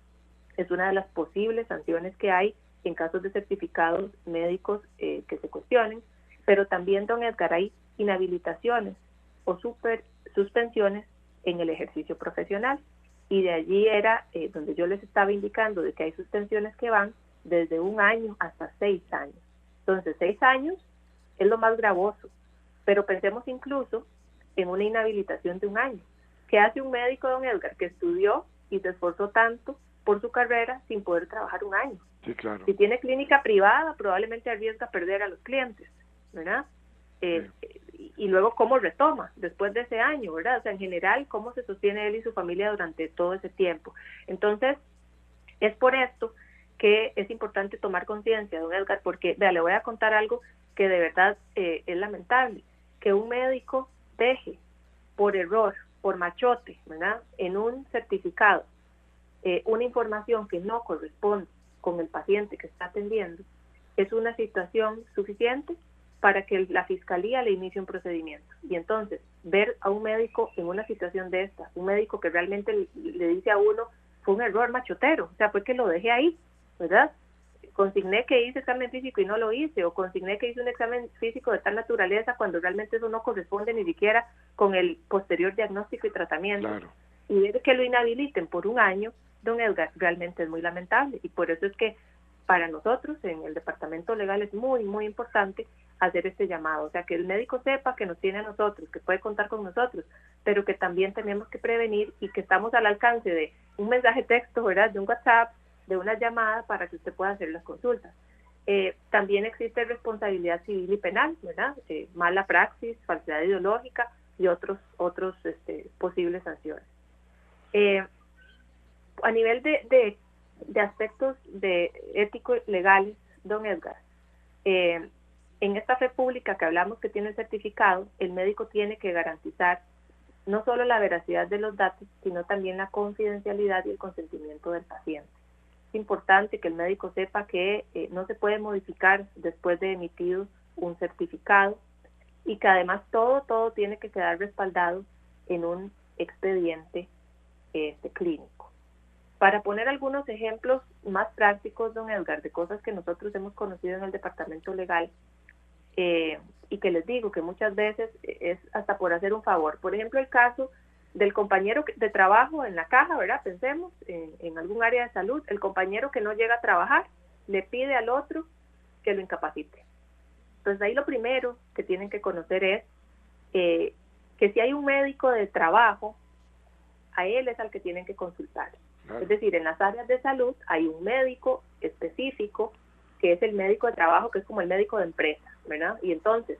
Es una de las posibles sanciones que hay en casos de certificados médicos que se cuestionen, pero también, don Edgar, hay inhabilitaciones o suspensiones en el ejercicio profesional, y de allí era donde yo les estaba indicando de que hay suspensiones que van desde 1 año hasta 6 años. Entonces, 6 años es lo más gravoso, pero pensemos incluso en una inhabilitación de 1 año. ¿Qué hace un médico, don Edgar, que estudió y se esforzó tanto por su carrera sin poder trabajar un año. Sí, claro. Si tiene clínica privada, probablemente arriesga perder a los clientes, ¿verdad? Y luego cómo retoma después de ese año, ¿verdad? O sea, en general, cómo se sostiene él y su familia durante todo ese tiempo. Entonces, es por esto que es importante tomar conciencia, don Edgar, porque, vea, le voy a contar algo que de verdad es lamentable, que un médico deje por error, por machote, ¿verdad?, en un certificado, una información que no corresponde con el paciente que está atendiendo, es una situación suficiente para que la fiscalía le inicie un procedimiento. Y entonces, ver a un médico en una situación de esta, un médico que realmente le dice a uno, fue un error machotero, o sea, fue que lo dejé ahí, ¿verdad? Consigné que hice examen físico y no lo hice, o consigné que hice un examen físico de tal naturaleza cuando realmente eso no corresponde ni siquiera con el posterior diagnóstico y tratamiento. Claro. Y ver que lo inhabiliten por un año, don Edgar, realmente es muy lamentable, y por eso es que para nosotros en el departamento legal es muy, muy importante hacer este llamado, o sea, que el médico sepa que nos tiene a nosotros, que puede contar con nosotros, pero que también tenemos que prevenir y que estamos al alcance de un mensaje texto, ¿verdad?, de un WhatsApp, de una llamada para que usted pueda hacer las consultas. También existe responsabilidad civil y penal, ¿verdad?, mala praxis, falsedad ideológica y otros posibles sanciones. A nivel de aspectos de éticos legales, don Edgar, en esta fe pública que hablamos que tiene el certificado, el médico tiene que garantizar no solo la veracidad de los datos, sino también la confidencialidad y el consentimiento del paciente. Es importante que el médico sepa que no se puede modificar después de emitido un certificado y que además todo tiene que quedar respaldado en un expediente clínico. Para poner algunos ejemplos más prácticos, don Edgar, de cosas que nosotros hemos conocido en el departamento legal, y que les digo que muchas veces es hasta por hacer un favor. Por ejemplo, el caso del compañero de trabajo en la caja, ¿verdad? Pensemos en algún área de salud, el compañero que no llega a trabajar le pide al otro que lo incapacite. Entonces ahí lo primero que tienen que conocer es que si hay un médico de trabajo, a él es al que tienen que consultar. Claro. Es decir, en las áreas de salud hay un médico específico que es el médico de trabajo, que es como el médico de empresa, ¿verdad? Y entonces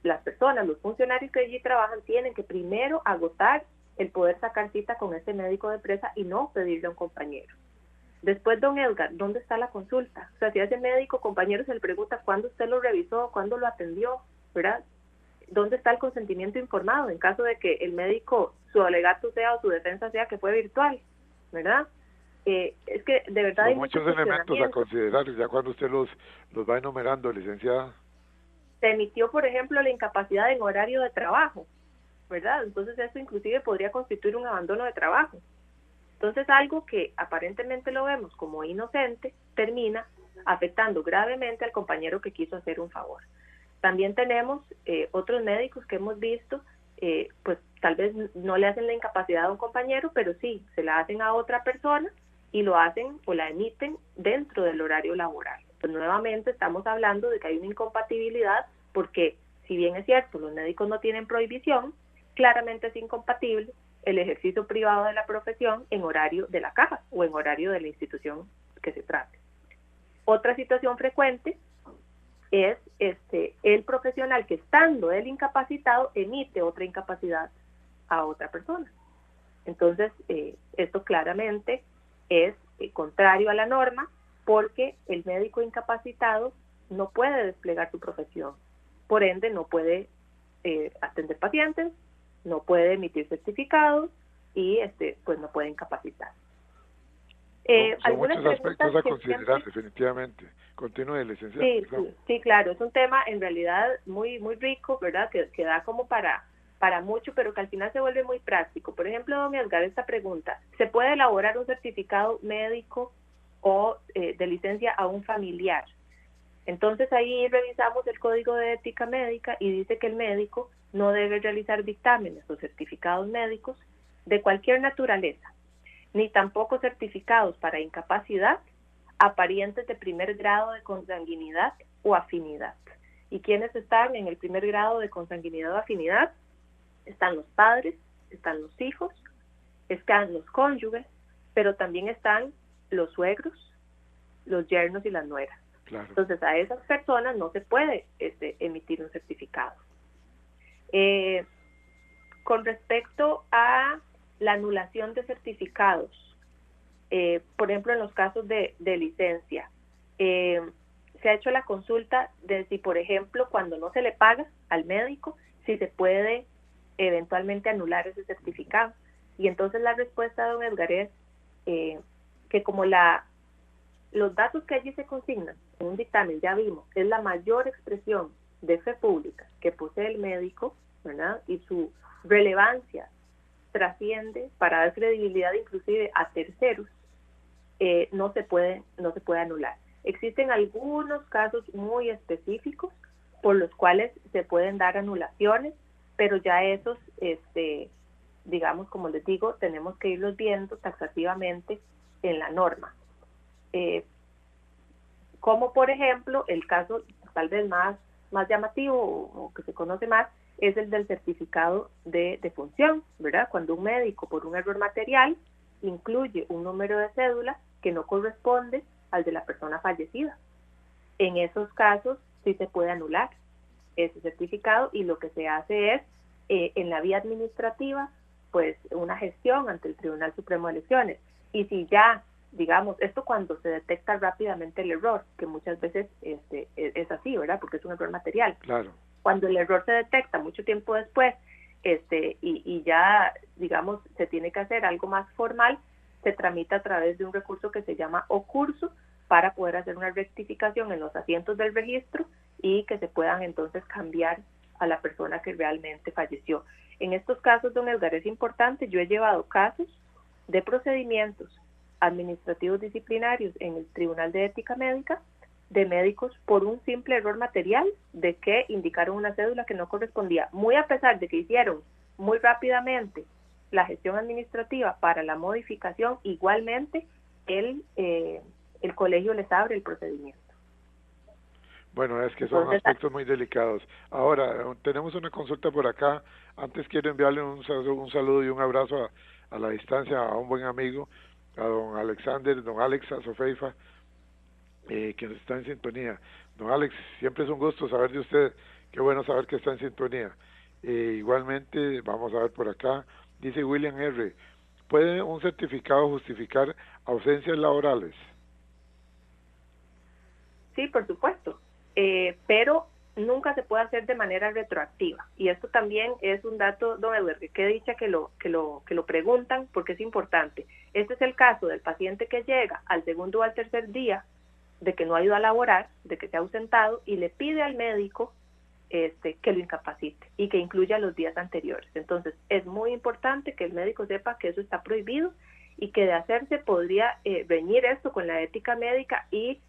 las personas, los funcionarios que allí trabajan tienen que primero agotar el poder sacar cita con ese médico de empresa y no pedirle a un compañero. Después, don Edgar, ¿dónde está la consulta? O sea, si a ese médico compañero se le pregunta cuándo usted lo revisó, cuándo lo atendió, ¿verdad? ¿Dónde está el consentimiento informado en caso de que el médico, su alegato sea o su defensa sea que fue virtual, ¿verdad? Es que de verdad hay muchos elementos a considerar, ya cuando usted los va enumerando, licenciada. Se emitió, por ejemplo, la incapacidad en horario de trabajo, ¿verdad? Entonces eso inclusive podría constituir un abandono de trabajo. Entonces algo que aparentemente lo vemos como inocente termina afectando gravemente al compañero que quiso hacer un favor. También tenemos otros médicos que hemos visto, pues tal vez no le hacen la incapacidad a un compañero, pero sí, se la hacen a otra persona y lo hacen o la emiten dentro del horario laboral. Pues nuevamente estamos hablando de que hay una incompatibilidad porque, si bien es cierto, los médicos no tienen prohibición, claramente es incompatible el ejercicio privado de la profesión en horario de la caja o en horario de la institución que se trate. Otra situación frecuente es el profesional que, estando él incapacitado, emite otra incapacidad a otra persona. Entonces, esto claramente es contrario a la norma porque el médico incapacitado no puede desplegar su profesión. Por ende, no puede atender pacientes, no puede emitir certificados y pues no puede incapacitar. Son muchos aspectos a considerar, definitivamente. Continúe, licenciado. Sí, claro, es un tema en realidad muy rico, ¿verdad? Que da como para mucho, pero que al final se vuelve muy práctico. Por ejemplo, don Edgar, esta pregunta: ¿se puede elaborar un certificado médico o de licencia a un familiar? Entonces ahí revisamos el Código de Ética Médica y dice que el médico no debe realizar dictámenes o certificados médicos de cualquier naturaleza, ni tampoco certificados para incapacidad a parientes de primer grado de consanguinidad o afinidad. ¿Y quiénes están en el primer grado de consanguinidad o afinidad? Están los padres, están los hijos, están los cónyuges, pero también están los suegros, los yernos y las nueras. Claro. Entonces a esas personas no se puede emitir un certificado. Con respecto a la anulación de certificados, por ejemplo en los casos de licencia, se ha hecho la consulta de si, por ejemplo, cuando no se le paga al médico, si se puede eventualmente anular ese certificado. Y entonces la respuesta de don Edgar es que como los datos que allí se consignan en un dictamen, ya vimos, es la mayor expresión de fe pública que posee el médico, ¿verdad? Y su relevancia trasciende para dar credibilidad inclusive a terceros, no se puede anular. Existen algunos casos muy específicos por los cuales se pueden dar anulaciones, pero ya esos, digamos, como les digo, tenemos que irlos viendo taxativamente en la norma. Como por ejemplo, el caso tal vez más llamativo o que se conoce más, es el del certificado de defunción, ¿verdad? Cuando un médico, por un error material, incluye un número de cédula que no corresponde al de la persona fallecida. En esos casos sí se puede anular ese certificado y lo que se hace es, en la vía administrativa, pues una gestión ante el Tribunal Supremo de Elecciones. Y si ya, digamos, esto cuando se detecta rápidamente el error, que muchas veces es así, ¿verdad? Porque es un error material. Claro. Cuando el error se detecta mucho tiempo después, y ya, digamos, se tiene que hacer algo más formal, se tramita a través de un recurso que se llama ocurso para poder hacer una rectificación en los asientos del registro y que se puedan entonces cambiar a la persona que realmente falleció. En estos casos, don Edgar, es importante, yo he llevado casos de procedimientos administrativos disciplinarios en el Tribunal de Ética Médica de médicos por un simple error material de que indicaron una cédula que no correspondía, muy a pesar de que hicieron muy rápidamente la gestión administrativa para la modificación, igualmente el colegio les abre el procedimiento. Bueno, es que son aspectos muy delicados. Ahora, tenemos una consulta por acá. Antes quiero enviarle un saludo y un abrazo a la distancia a un buen amigo, a don Alexander, don Alex Azofeifa, que está en sintonía. Don Alex, siempre es un gusto saber de usted. Qué bueno saber que está en sintonía. Igualmente, vamos a ver por acá, dice William R., ¿puede un certificado justificar ausencias laborales? Sí, por supuesto, pero nunca se puede hacer de manera retroactiva. Y esto también es un dato, don Edward, que dicha que lo preguntan porque es importante. Este es el caso del paciente que llega al segundo o al tercer día de que no ha ido a laborar, de que se ha ausentado y le pide al médico que lo incapacite y que incluya los días anteriores. Entonces, es muy importante que el médico sepa que eso está prohibido y que de hacerse podría reñir esto con la ética médica y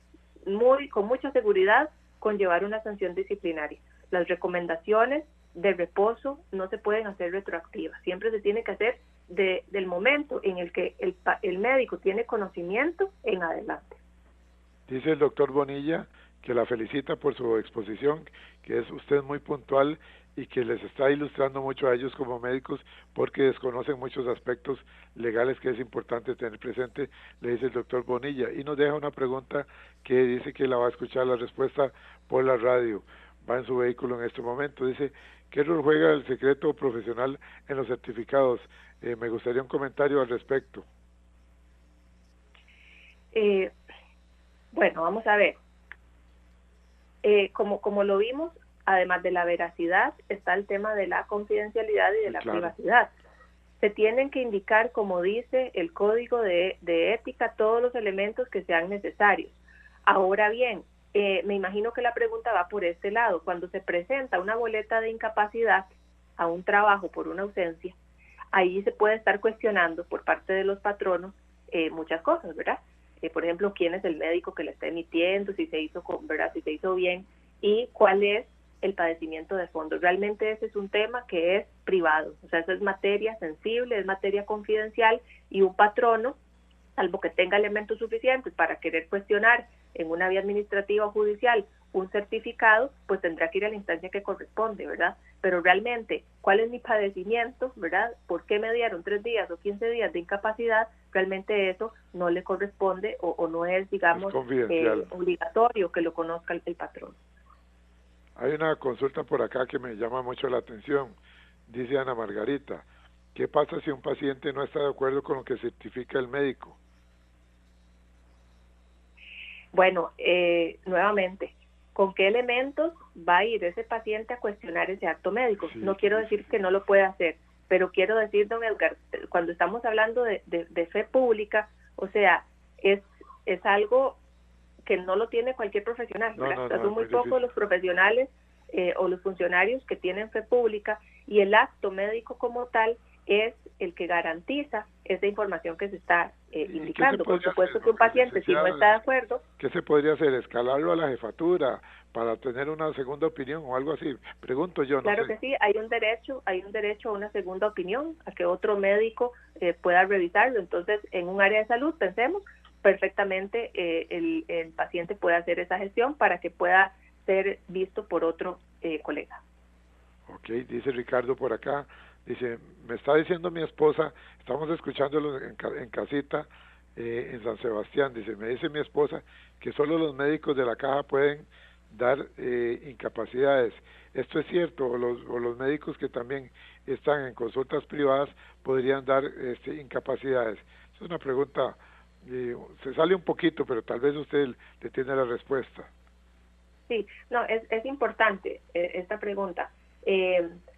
con mucha seguridad conllevar una sanción disciplinaria. Las recomendaciones de reposo no se pueden hacer retroactivas, siempre se tiene que hacer del momento en el que el médico tiene conocimiento en adelante. Dice el doctor Bonilla que la felicita por su exposición, que es usted muy puntual y que les está ilustrando mucho a ellos como médicos porque desconocen muchos aspectos legales que es importante tener presente, le dice el doctor Bonilla. Y nos deja una pregunta que dice que la va a escuchar la respuesta por la radio. Va en su vehículo en este momento. Dice, ¿qué rol juega el secreto profesional en los certificados? Me gustaría un comentario al respecto. Bueno, vamos a ver. Como lo vimos, además de la veracidad, está el tema de la confidencialidad y de la privacidad. Se tienen que indicar, como dice el Código de Ética, todos los elementos que sean necesarios. Ahora bien, me imagino que la pregunta va por este lado. Cuando se presenta una boleta de incapacidad a un trabajo por una ausencia, ahí se puede estar cuestionando por parte de los patronos muchas cosas, ¿verdad? Por ejemplo, quién es el médico que le está emitiendo, si se hizo ¿verdad? Si se hizo bien y cuál es el padecimiento de fondo. Realmente ese es un tema que es privado, o sea, eso es materia sensible, es materia confidencial y un patrono, salvo que tenga elementos suficientes para querer cuestionar en una vía administrativa o judicial un certificado, pues tendrá que ir a la instancia que corresponde, ¿verdad? Pero realmente, ¿cuál es mi padecimiento, verdad? ¿Por qué me dieron 3 días o 15 días de incapacidad? realmente eso no le corresponde o no es, digamos, confidencial. Obligatorio que lo conozca el patrón. Hay una consulta por acá que me llama mucho la atención. Dice Ana Margarita, ¿qué pasa si un paciente no está de acuerdo con lo que certifica el médico? Bueno, nuevamente, ¿con qué elementos va a ir ese paciente a cuestionar ese acto médico? Sí, no quiero decir que no lo pueda hacer, pero quiero decir, don Edgar, cuando estamos hablando de fe pública, o sea, es algo que no lo tiene cualquier profesional. Son muy pocos los profesionales o los funcionarios que tienen fe pública, y el acto médico como tal es el que garantiza esa información que se está indicando. Por supuesto que un paciente, si no está de acuerdo... ¿Qué se podría hacer? ¿Escalarlo a la jefatura para tener una segunda opinión o algo así? Pregunto yo. Claro que sí, hay un derecho a una segunda opinión, a que otro médico pueda revisarlo. Entonces, en un área de salud, pensemos, perfectamente el paciente puede hacer esa gestión para que pueda ser visto por otro colega. Ok, dice Ricardo por acá, dice, me está diciendo mi esposa, estamos escuchándolo en casita en San Sebastián, dice, me dice mi esposa que solo los médicos de la caja pueden dar incapacidades. ¿Esto es cierto? ¿O los médicos que también están en consultas privadas podrían dar incapacidades? Es una pregunta, se sale un poquito, pero tal vez usted le tiene la respuesta. Sí, no, es importante esta pregunta.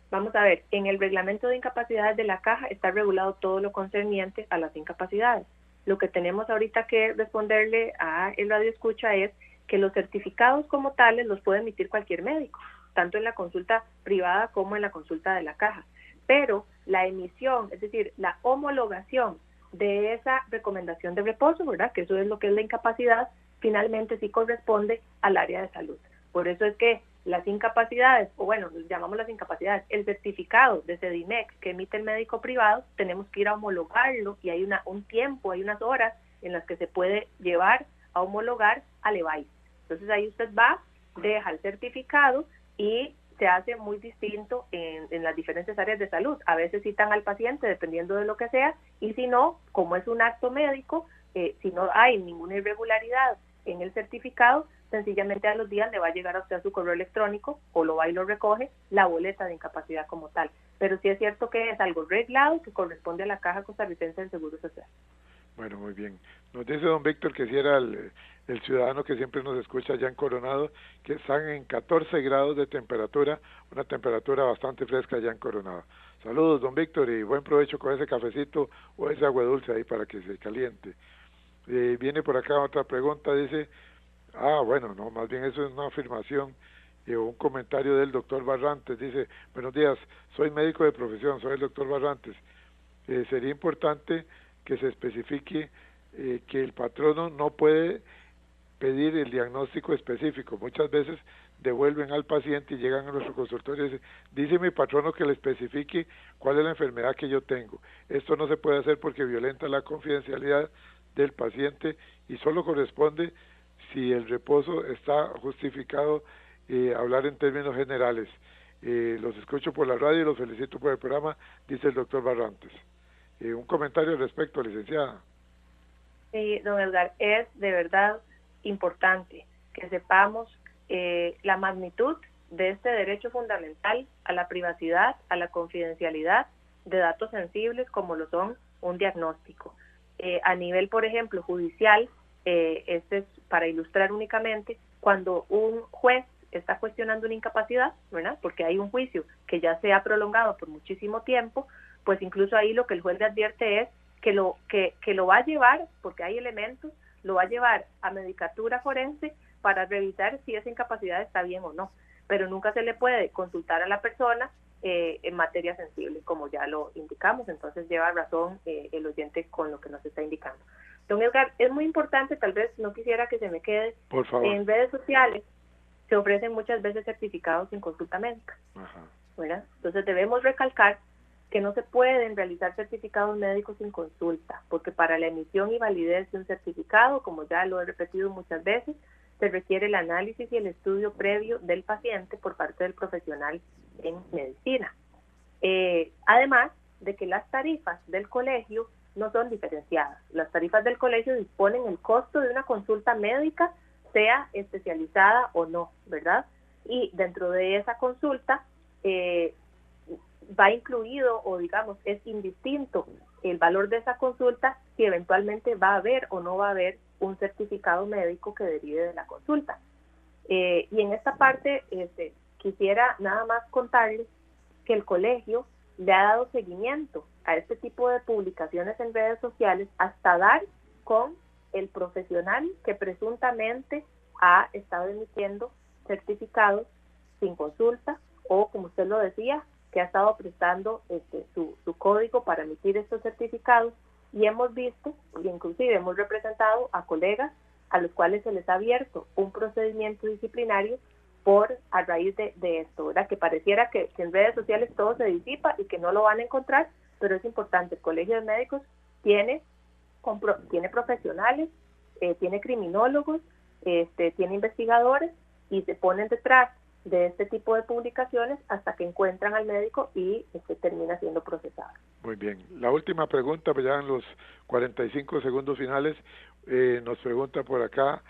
Vamos a ver, en el reglamento de incapacidades de la caja está regulado todo lo concerniente a las incapacidades. Lo que tenemos ahorita que responderle a el radioescucha es que los certificados como tales los puede emitir cualquier médico, tanto en la consulta privada como en la consulta de la caja. Pero la emisión, es decir, la homologación de esa recomendación de reposo, ¿verdad?, que eso es lo que es la incapacidad, finalmente sí corresponde al área de salud. Por eso es que las incapacidades, o bueno, llamamos las incapacidades, el certificado de CEDIMEC que emite el médico privado, tenemos que ir a homologarlo, y hay un tiempo, hay unas horas en las que se puede llevar a homologar al EVAIS. Entonces ahí usted va, deja el certificado y se hace muy distinto en las diferentes áreas de salud. A veces citan al paciente dependiendo de lo que sea, y si no, como es un acto médico, si no hay ninguna irregularidad en el certificado, sencillamente a los días le va a llegar a usted a su correo electrónico, o lo va y lo recoge, la boleta de incapacidad como tal. Pero sí es cierto que es algo reglado que corresponde a la Caja Costarricense del Seguro Social. Bueno, muy bien. Nos dice don Víctor que si era el ciudadano que siempre nos escucha allá en Coronado, que están en 14 grados de temperatura, una temperatura bastante fresca allá en Coronado. Saludos, don Víctor, y buen provecho con ese cafecito o ese agua dulce ahí para que se caliente. Viene por acá otra pregunta, dice, bueno, no, más bien eso es una afirmación, un comentario del doctor Barrantes. Dice, buenos días, soy médico de profesión, soy el doctor Barrantes. Sería importante que se especifique que el patrono no puede pedir el diagnóstico específico. Muchas veces devuelven al paciente y llegan a nuestro consultorio y dicen, dice mi patrono que le especifique cuál es la enfermedad que yo tengo. Esto no se puede hacer porque violenta la confidencialidad del paciente y solo corresponde, si el reposo está justificado, hablar en términos generales. Los escucho por la radio y los felicito por el programa, dice el doctor Barrantes. Un comentario al respecto, licenciada. Sí, don Edgar, es de verdad importante que sepamos la magnitud de este derecho fundamental a la privacidad, a la confidencialidad de datos sensibles como lo son un diagnóstico. A nivel, por ejemplo, judicial, este es para ilustrar únicamente, cuando un juez está cuestionando una incapacidad, ¿verdad?, porque hay un juicio que ya se ha prolongado por muchísimo tiempo, pues incluso ahí lo que el juez le advierte es que lo va a llevar, porque hay elementos, lo va a llevar a medicatura forense para revisar si esa incapacidad está bien o no, pero nunca se le puede consultar a la persona en materia sensible, como ya lo indicamos. Entonces lleva razón el oyente con lo que nos está indicando. Don Edgar, es muy importante, tal vez no quisiera que se me quede, por favor. En redes sociales se ofrecen muchas veces certificados sin consulta médica. Ajá. ¿Verdad? Entonces debemos recalcar que no se pueden realizar certificados médicos sin consulta, porque para la emisión y validez de un certificado, como ya lo he repetido muchas veces, se requiere el análisis y el estudio previo del paciente por parte del profesional en medicina. Además de que las tarifas del colegio no son diferenciadas. Las tarifas del colegio disponen el costo de una consulta médica, sea especializada o no, ¿verdad? Y dentro de esa consulta va incluido, o digamos, es indistinto el valor de esa consulta si eventualmente va a haber o no va a haber un certificado médico que derive de la consulta. Y en esta parte quisiera nada más contarles que el colegio le ha dado seguimiento a este tipo de publicaciones en redes sociales hasta dar con el profesional que presuntamente ha estado emitiendo certificados sin consulta, o como usted lo decía, que ha estado prestando su código para emitir estos certificados, y hemos visto, y inclusive hemos representado a colegas a los cuales se les ha abierto un procedimiento disciplinario a raíz de esto, ¿verdad? Que pareciera que en redes sociales todo se disipa y que no lo van a encontrar, pero es importante. El Colegio de Médicos tiene profesionales, tiene criminólogos, tiene investigadores, y se ponen detrás de este tipo de publicaciones hasta que encuentran al médico y termina siendo procesado. Muy bien. La última pregunta, pues ya en los 45 segundos finales, nos pregunta por acá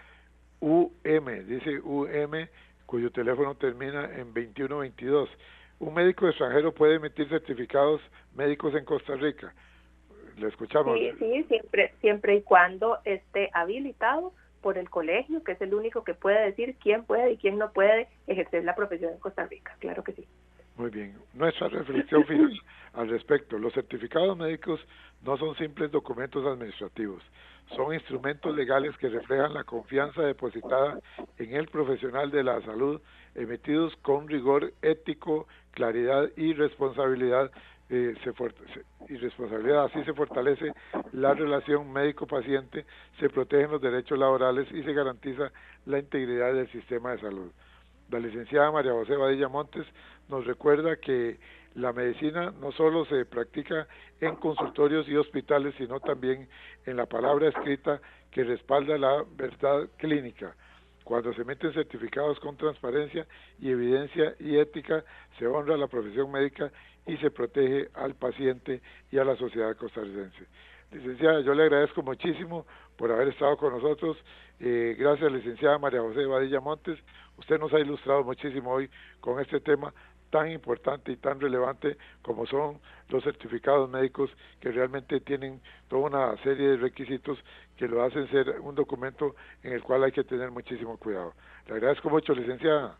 dice UM, cuyo teléfono termina en 2122. ¿Un médico extranjero puede emitir certificados médicos en Costa Rica? ¿Le escuchamos? Sí, siempre y cuando esté habilitado por el colegio, que es el único que puede decir quién puede y quién no puede ejercer la profesión en Costa Rica. Claro que sí. Muy bien. Nuestra reflexión final al respecto. Los certificados médicos no son simples documentos administrativos. Son instrumentos legales que reflejan la confianza depositada en el profesional de la salud, emitidos con rigor ético, claridad y responsabilidad. Así se fortalece la relación médico-paciente, se protegen los derechos laborales y se garantiza la integridad del sistema de salud. La licenciada María José Badilla Montes nos recuerda que la medicina no solo se practica en consultorios y hospitales, sino también en la palabra escrita que respalda la verdad clínica. Cuando se emiten certificados con transparencia y evidencia y ética, se honra la profesión médica y se protege al paciente y a la sociedad costarricense. Licenciada, yo le agradezco muchísimo por haber estado con nosotros. Gracias, licenciada María José Badilla Montes. Usted nos ha ilustrado muchísimo hoy con este tema tan importante y tan relevante como son los certificados médicos, que realmente tienen toda una serie de requisitos que lo hacen ser un documento en el cual hay que tener muchísimo cuidado. Le agradezco mucho, licenciada.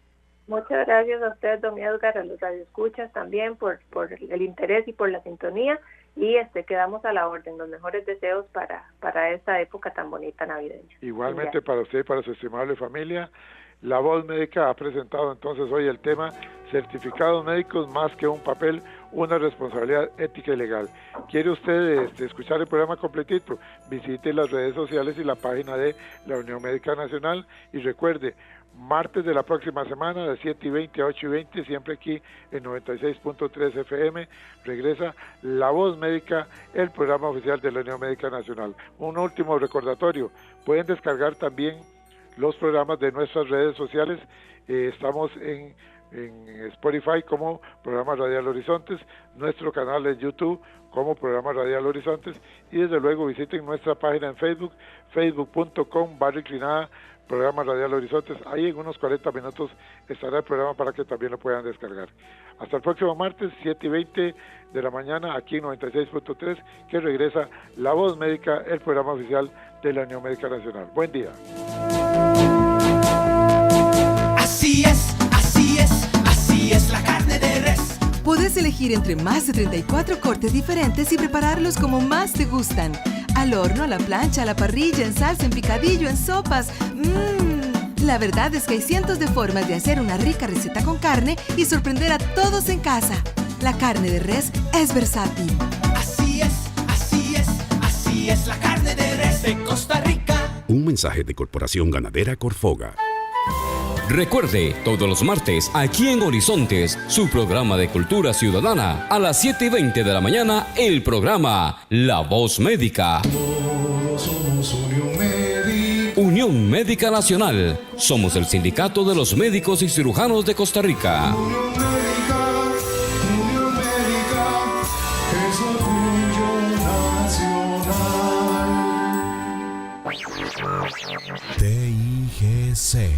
Muchas gracias a usted, don Edgar, a los radioescuchas también por el interés y por la sintonía, y quedamos a la orden. Los mejores deseos para esta época tan bonita navideña. Igualmente para usted y para su estimable familia. La Voz Médica ha presentado entonces hoy el tema certificados médicos más que un papel, una responsabilidad ética y legal. ¿Quiere usted escuchar el programa completito? Visite las redes sociales y la página de la Unión Médica Nacional, y recuerde, martes de la próxima semana de 7:20 a 8:20, siempre aquí en 96.3 FM, regresa La Voz Médica, el programa oficial de la Unión Médica Nacional. Un último recordatorio, pueden descargar también los programas de nuestras redes sociales. Estamos en Spotify como Programa Radial Horizontes, nuestro canal en YouTube como Programa Radial Horizontes, y desde luego visiten nuestra página en Facebook, facebook.com/inclinada Programa Radial Horizontes. Ahí en unos 40 minutos estará el programa para que también lo puedan descargar. Hasta el próximo martes, 7:20 de la mañana, aquí en 96.3, que regresa La Voz Médica, el programa oficial de la Unión Médica Nacional. Buen día. Así es la carne de res. Puedes elegir entre más de 34 cortes diferentes y prepararlos como más te gustan. Al horno, a la plancha, a la parrilla, en salsa, en picadillo, en sopas. La verdad es que hay cientos de formas de hacer una rica receta con carne y sorprender a todos en casa. La carne de res es versátil. Así es la carne de res de Costa Rica. Un mensaje de Corporación Ganadera Corfoga. Recuerde, todos los martes, aquí en Horizontes, su programa de cultura ciudadana, a las 7:20 de la mañana, el programa La Voz Médica. Todos somos Unión Médica. Unión Médica Nacional. Somos el sindicato de los médicos y cirujanos de Costa Rica. Unión Médica es orgullo nacional. ABC.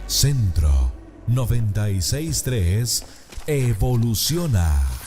Centro 96.3 evoluciona.